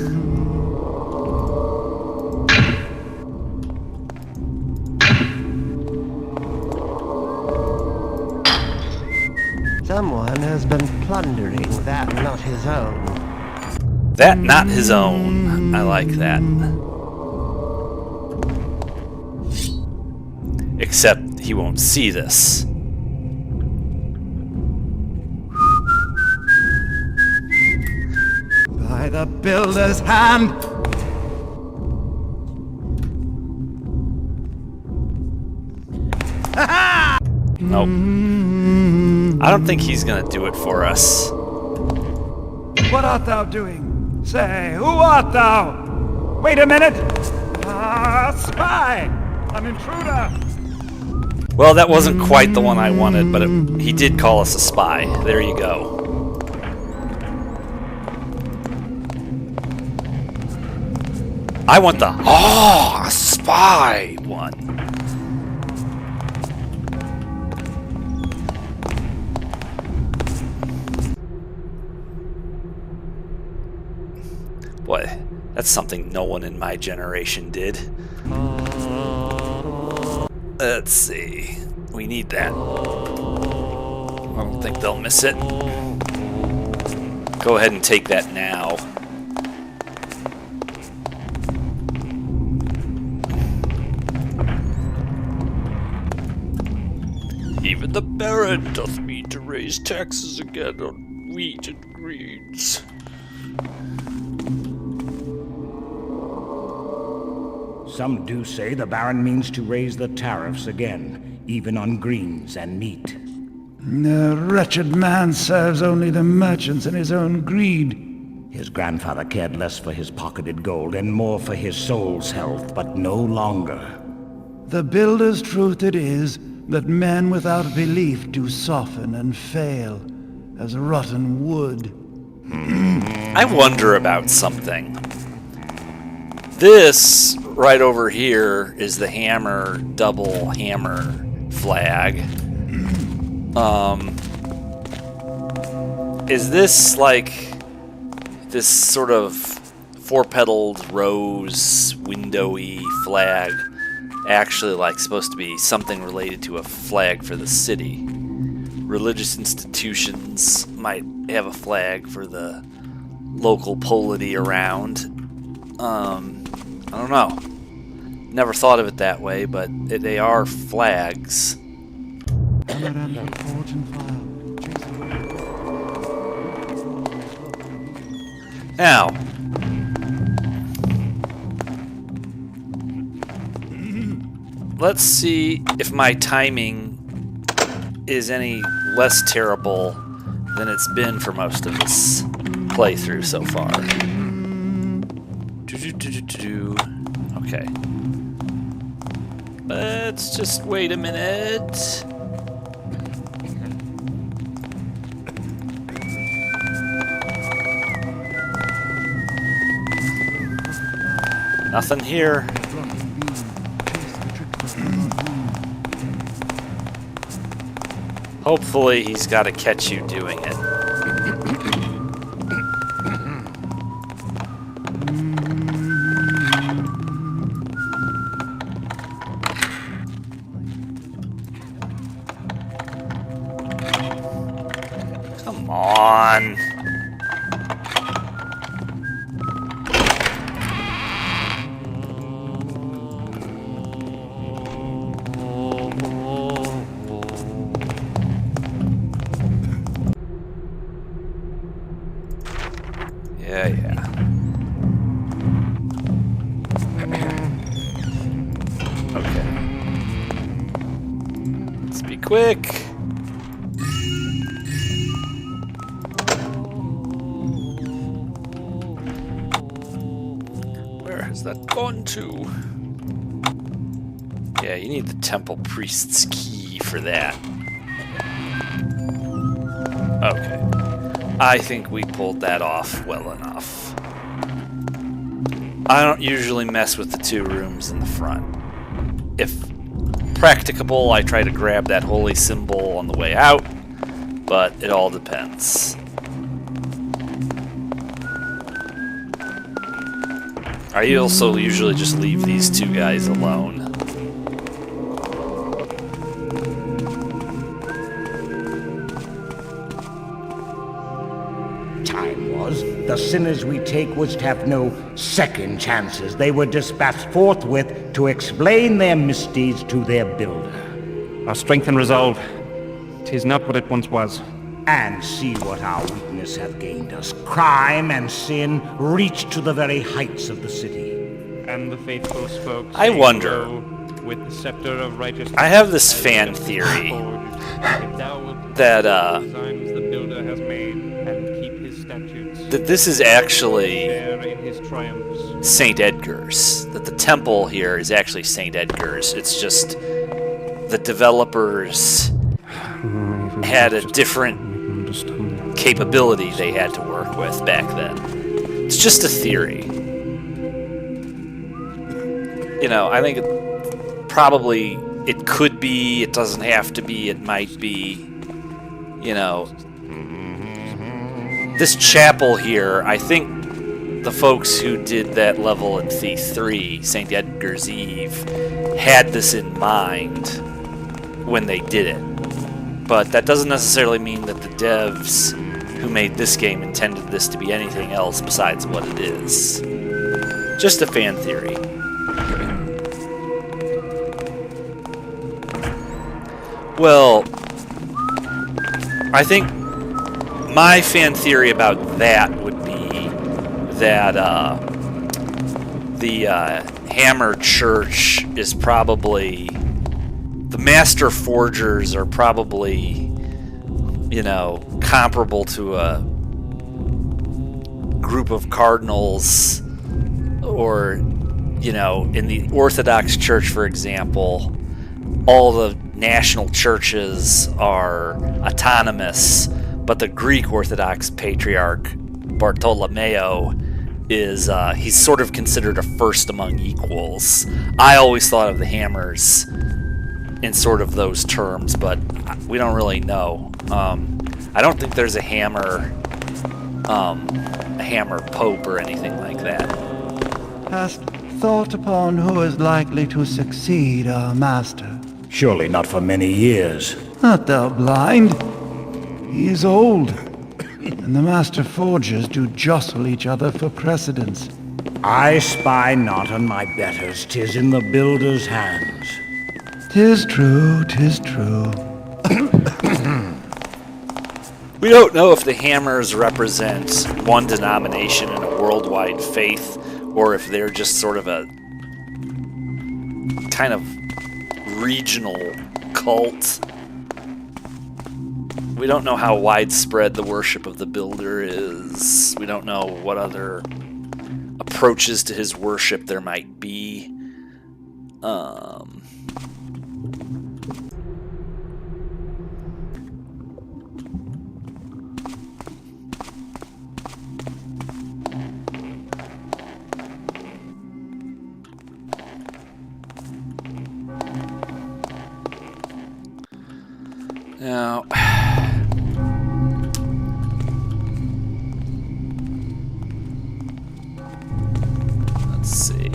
Someone has been plundering that not his own. That not his own. I like that. Except he won't see this. By the Builder's hand! Nope. I don't think he's gonna do it for us. What art thou doing? Say, who art thou? Wait a minute! Spy! An intruder! Well, that wasn't quite the one I wanted, but he did call us a spy. There you go. I want the a spy one. Boy, that's something no one in my generation did. Let's see. We need that. I don't think they'll miss it. Go ahead and take that now. Even the Baron doth mean to raise taxes again on wheat and greens. Some do say the Baron means to raise the tariffs again, even on greens and meat. The wretched man serves only the merchants and his own greed. His grandfather cared less for his pocketed gold and more for his soul's health, but no longer. The Builder's truth it is that men without belief do soften and fail as rotten wood. I wonder about something. This right over here is the hammer, double hammer flag. Is this like this sort of four-petaled rose windowy flag actually like supposed to be something related to a flag for the city? Religious institutions might have a flag for the local polity around. I don't know. Never thought of it that way, but they are flags. Now, let's see if my timing is any less terrible than it's been for most of this playthrough so far. Okay. Let's just wait a minute. Nothing here. Hopefully he's got to catch you doing it. Come on. Yeah. Okay. Let's be quick. Where has that gone to? Yeah, you need the temple priest's key for that. Okay. I think we pulled that off well enough. I don't usually mess with the two rooms in the front. If practicable, I try to grab that holy symbol on the way out, but it all depends. I also usually just leave these two guys alone. time was, the sinners we take was to have no second chances. They were dispatched forthwith to explain their misdeeds to their builder. Our strength and resolve, 'tis not what it once was. And see what our weakness hath gained us. Crime and sin reach to the very heights of the city. And the faithful spoke. I wonder. With the scepter of righteousness. I have this fan theory that the builder has made and keep his statutes. that this is actually Share in his triumphs. St. Edgar's. That the temple here is actually St. Edgar's. It's just the developers had a different capability they had to work with back then. It's just a theory. You know, I think probably it could be, it doesn't have to be, it might be. You know, this chapel here, I think the folks who did that level in Thief 3, St. Edgar's Eve, had this in mind when they did it. But that doesn't necessarily mean that the devs who made this game intended this to be anything else besides what it is. Just a fan theory. Well, I think my fan theory about that would be that the Hammer Church is probably... The Master Forgers are probably, you know, comparable to a group of cardinals, or, you know, in the Orthodox Church, for example, all the national churches are autonomous, but the Greek Orthodox Patriarch Bartolomeo is, he's sort of considered a first among equals. I always thought of the Hammers in sort of those terms, but we don't really know. I don't think there's a hammer pope or anything like that. Hast thought upon who is likely to succeed our master? Surely not for many years. Art thou blind? He is old, and the Master Forgers do jostle each other for precedence. I spy not on my betters, 'tis in the builder's hands. 'Tis true, 'tis true. We don't know if the Hammers represent one denomination in a worldwide faith, or if they're just sort of a kind of regional cult. We don't know how widespread the worship of the Builder is. We don't know what other approaches to his worship there might be. Now, let's see.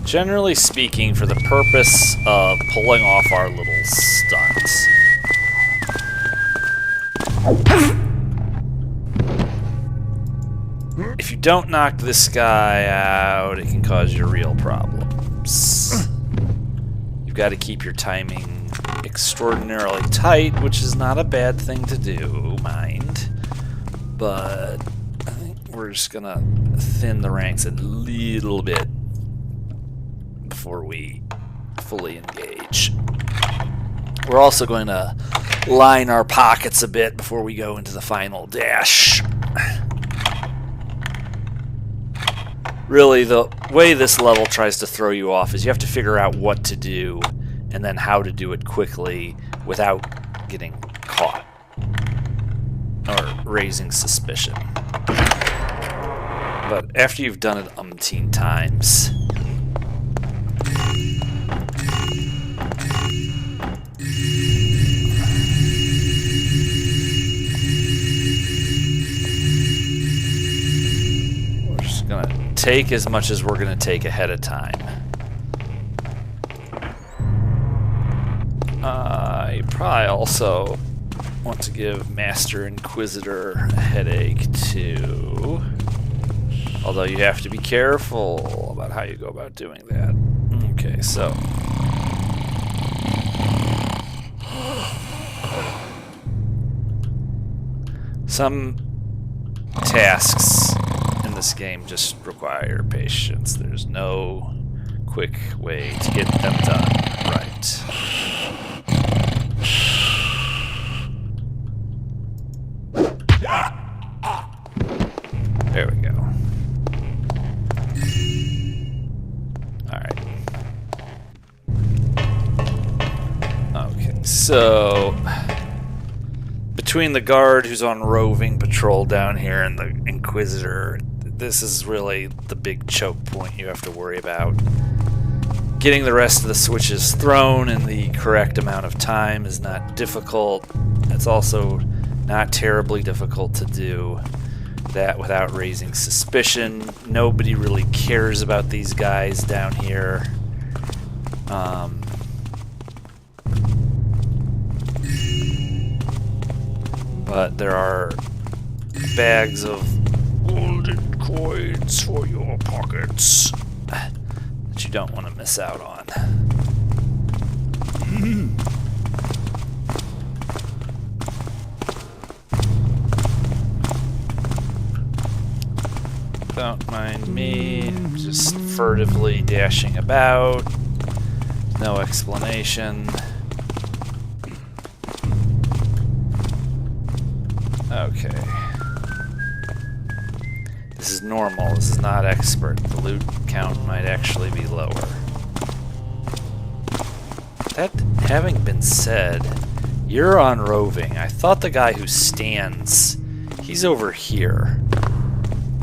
Generally speaking, for the purpose of pulling off our little stunts, if you don't knock this guy out, it can cause you real problems. You've got to keep your timing extraordinarily tight, which is not a bad thing to do, mind. But I think we're just going to thin the ranks a little bit before we fully engage. We're also going to line our pockets a bit before we go into the final dash. Really, the way this level tries to throw you off is you have to figure out what to do and then how to do it quickly without getting caught or raising suspicion. But after you've done it umpteen times, we're just gonna take as much as we're going to take ahead of time. You probably also want to give Master Inquisitor a headache too. Although you have to be careful about how you go about doing that. Okay, so. Some tasks in this game just require patience. There's no quick way to get them done right. There we go. Alright. Okay, so between the guard who's on roving patrol down here and the Inquisitor, this is really the big choke point you have to worry about. Getting the rest of the switches thrown in the correct amount of time is not difficult. It's also not terribly difficult to do that without raising suspicion. Nobody really cares about these guys down here. But there are bags of golden coins for your pockets that you don't want to miss out on. Don't mind me, just furtively dashing about. No explanation. Okay. This is normal, this is not expert. The loot count might actually be lower. That having been said, you're on roving. I thought the guy who stands, he's over here.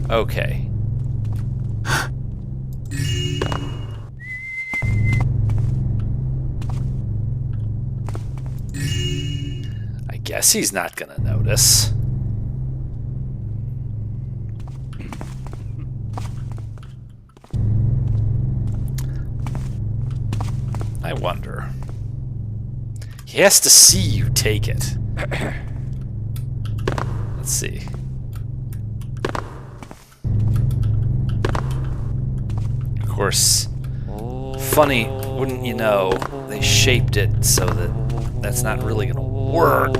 Okay. I guess he's not gonna notice. I wonder. He has to see you take it. Let's see. Of course, funny, wouldn't you know, they shaped it so that that's not really gonna work.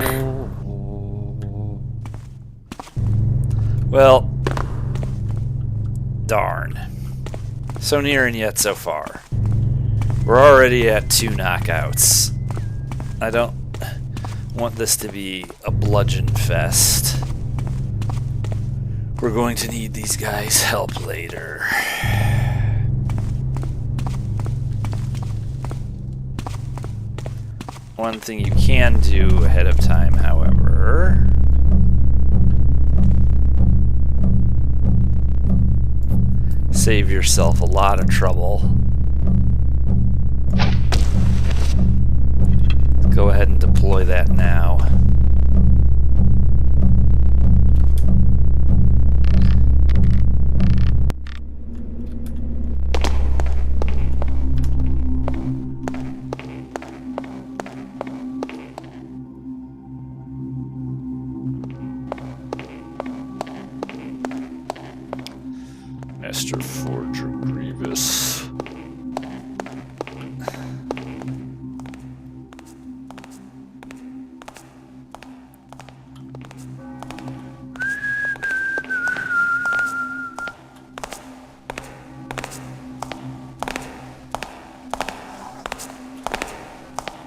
Well, darn. So near and yet so far. We're already at 2 knockouts. I don't want this to be a bludgeon fest. We're going to need these guys' help later. One thing you can do ahead of time, however, save yourself a lot of trouble. Go ahead and deploy that now. Master Forger Grievous.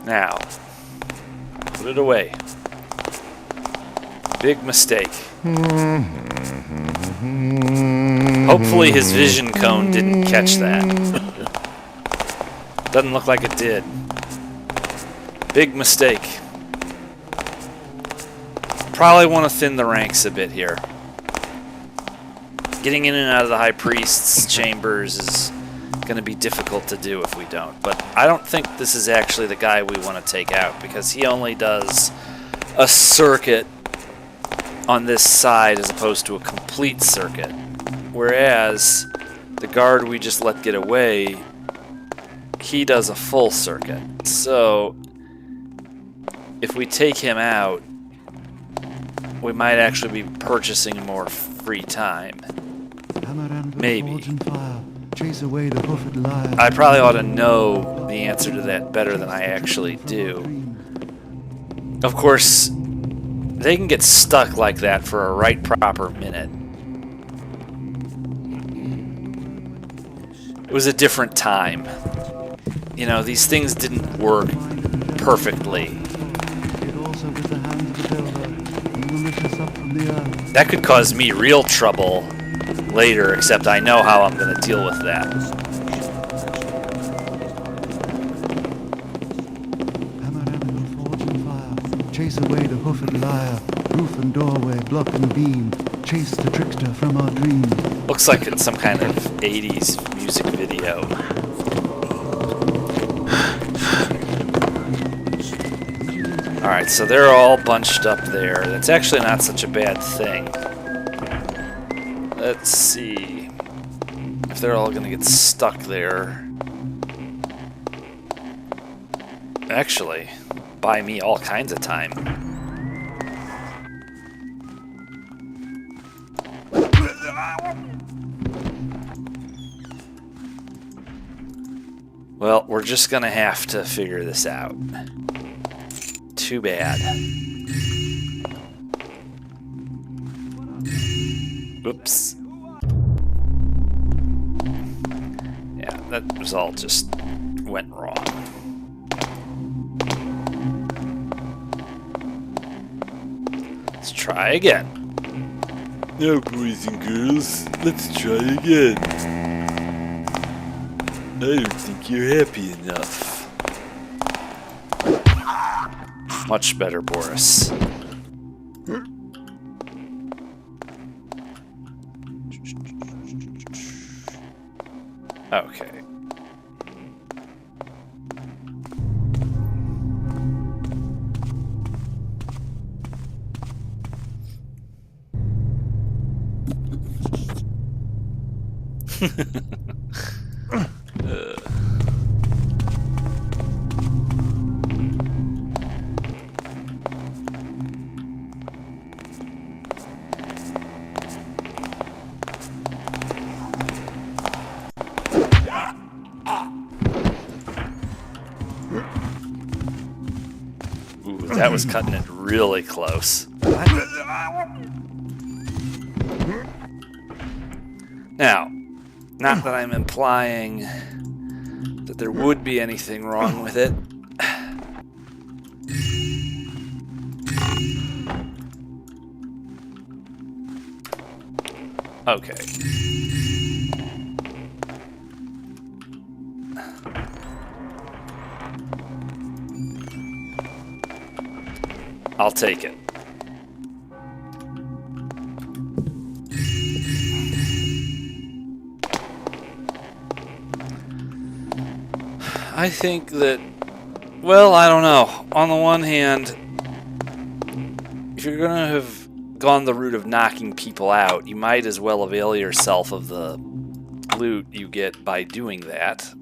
Now, put it away. Big mistake. Hopefully his vision cone didn't catch that. Doesn't look like it did. Big mistake. Probably want to thin the ranks a bit here. Getting in and out of the High Priest's chambers is going to be difficult to do if we don't. But I don't think this is actually the guy we want to take out, because he only does a circuit on this side as opposed to a complete circuit. Whereas the guard we just let get away, he does a full circuit. So if we take him out, we might actually be purchasing more free time. Maybe. Chase away the hoofed lion. I probably ought to know the answer to that better than I actually do. Of course, they can get stuck like that for a right proper minute. It was a different time. You know, these things didn't work perfectly. That could cause me real trouble later, except I know how I'm going to deal with that. Chase away the hoofed liar, roof and doorway, block and beam. Chase the trickster from our dream. Looks like it's some kind of 80s music video. Alright, so they're all bunched up there. That's actually not such a bad thing. Let's see if they're all gonna get stuck there. Actually, buy me all kinds of time. Well, we're just gonna have to figure this out. Too bad. Oops. Yeah, that result just went wrong. Let's try again. Now, boys and girls, let's try again. I don't think you're happy enough. Much better, Boris. Okay. Ooh, that was cutting it really close. Now, not that I'm implying that there would be anything wrong with it. Okay. I'll take it. I think that, well, I don't know. On the one hand, if you're going to have gone the route of knocking people out, you might as well avail yourself of the loot you get by doing that.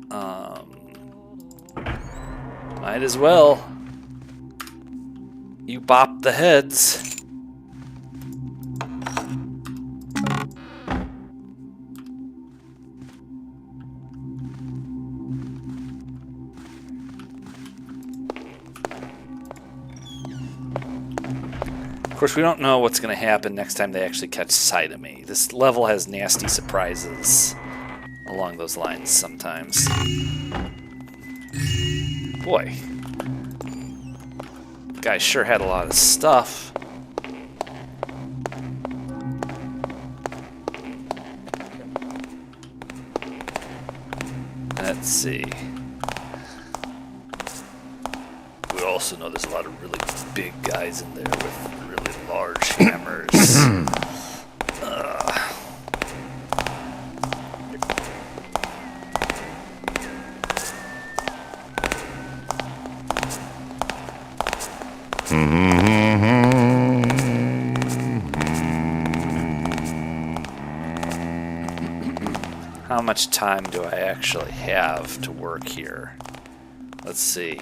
Might as well. You bop the heads. Of course, we don't know what's going to happen next time they actually catch sight of me. This level has nasty surprises along those lines sometimes. Boy. Guy sure had a lot of stuff. Let's see. We also know there's a lot of really big guys in there with really large hammers. How much time do I actually have to work here? Let's see.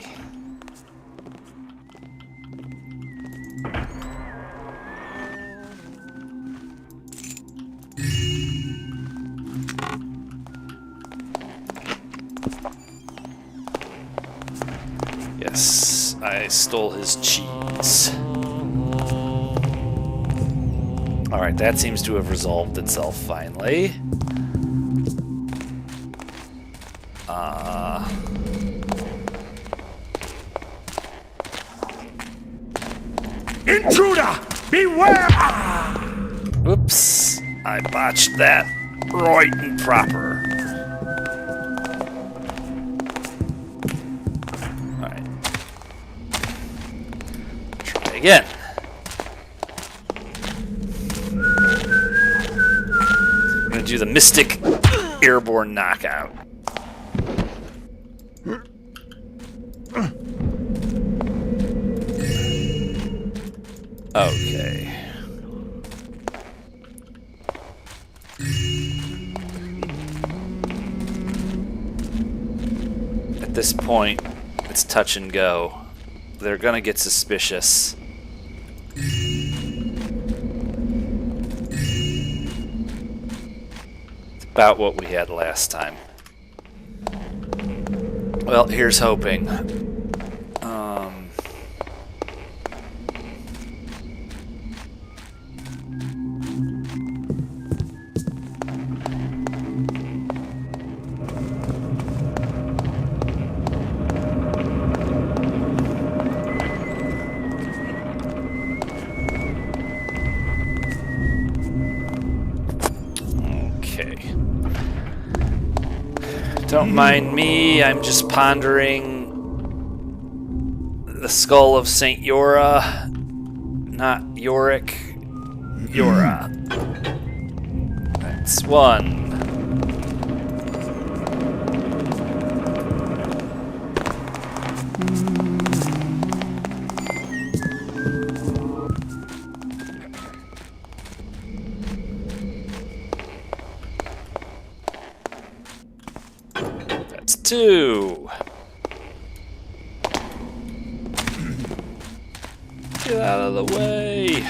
stole his cheese. Alright, that seems to have resolved itself finally. Intruder! Beware! Whoops. I botched that right and proper. Alright. Try again. We're gonna do the Mystic Airborne Knockout. Okay. At this point, it's touch and go. They're gonna get suspicious. It's about what we had last time. Well, here's hoping. Don't mind me, I'm just pondering the skull of Saint Yora, not Yorick, Yora. That's one. Two. Get out of the way.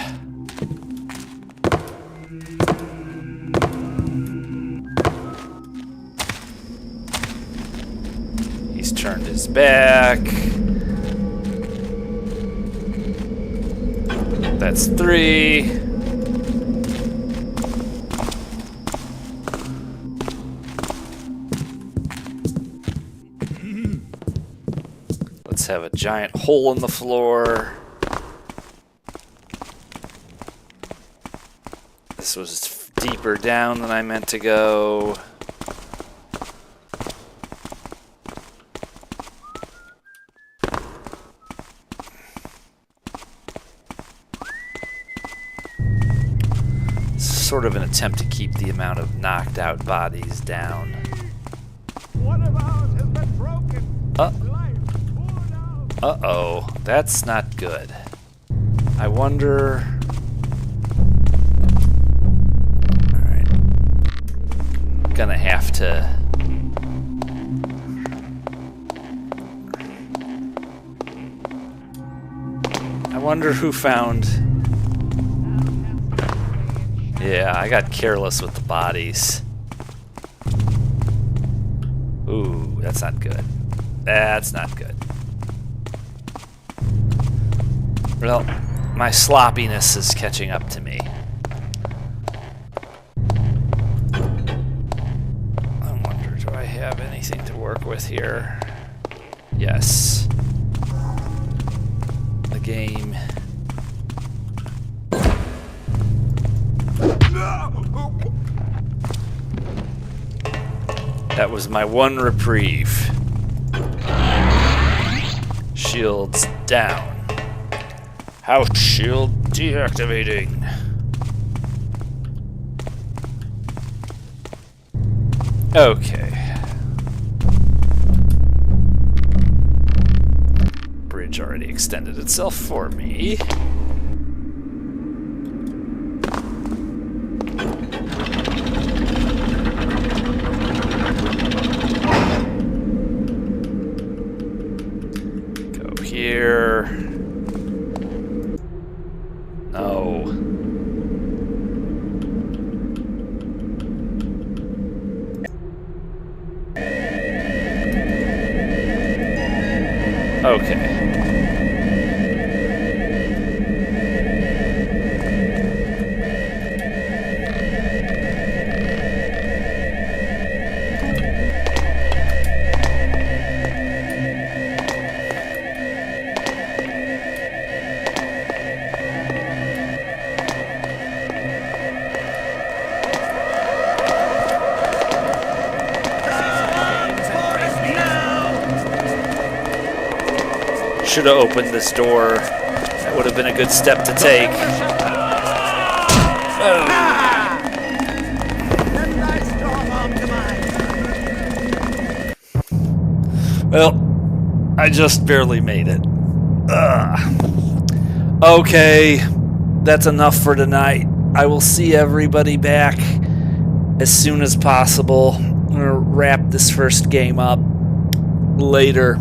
He's turned his back. That's three. Have a giant hole in the floor. This was deeper down than I meant to go. Sort of an attempt to keep the amount of knocked out bodies down. One of ours has been broken. Uh-oh, that's not good. I wonder... Alright. Gonna have to... I wonder who found... Yeah, I got careless with the bodies. Ooh, that's not good. That's not good. Well, my sloppiness is catching up to me. I wonder, do I have anything to work with here? Yes. The game. That was my one reprieve. Shields down. House shield deactivating. Okay. Bridge already extended itself for me. Go here. No. Okay. should have opened this door. That would have been a good step to take. Well, I just barely made it. Okay, that's enough for tonight. I will see everybody back as soon as possible. I'm gonna wrap this first game up later.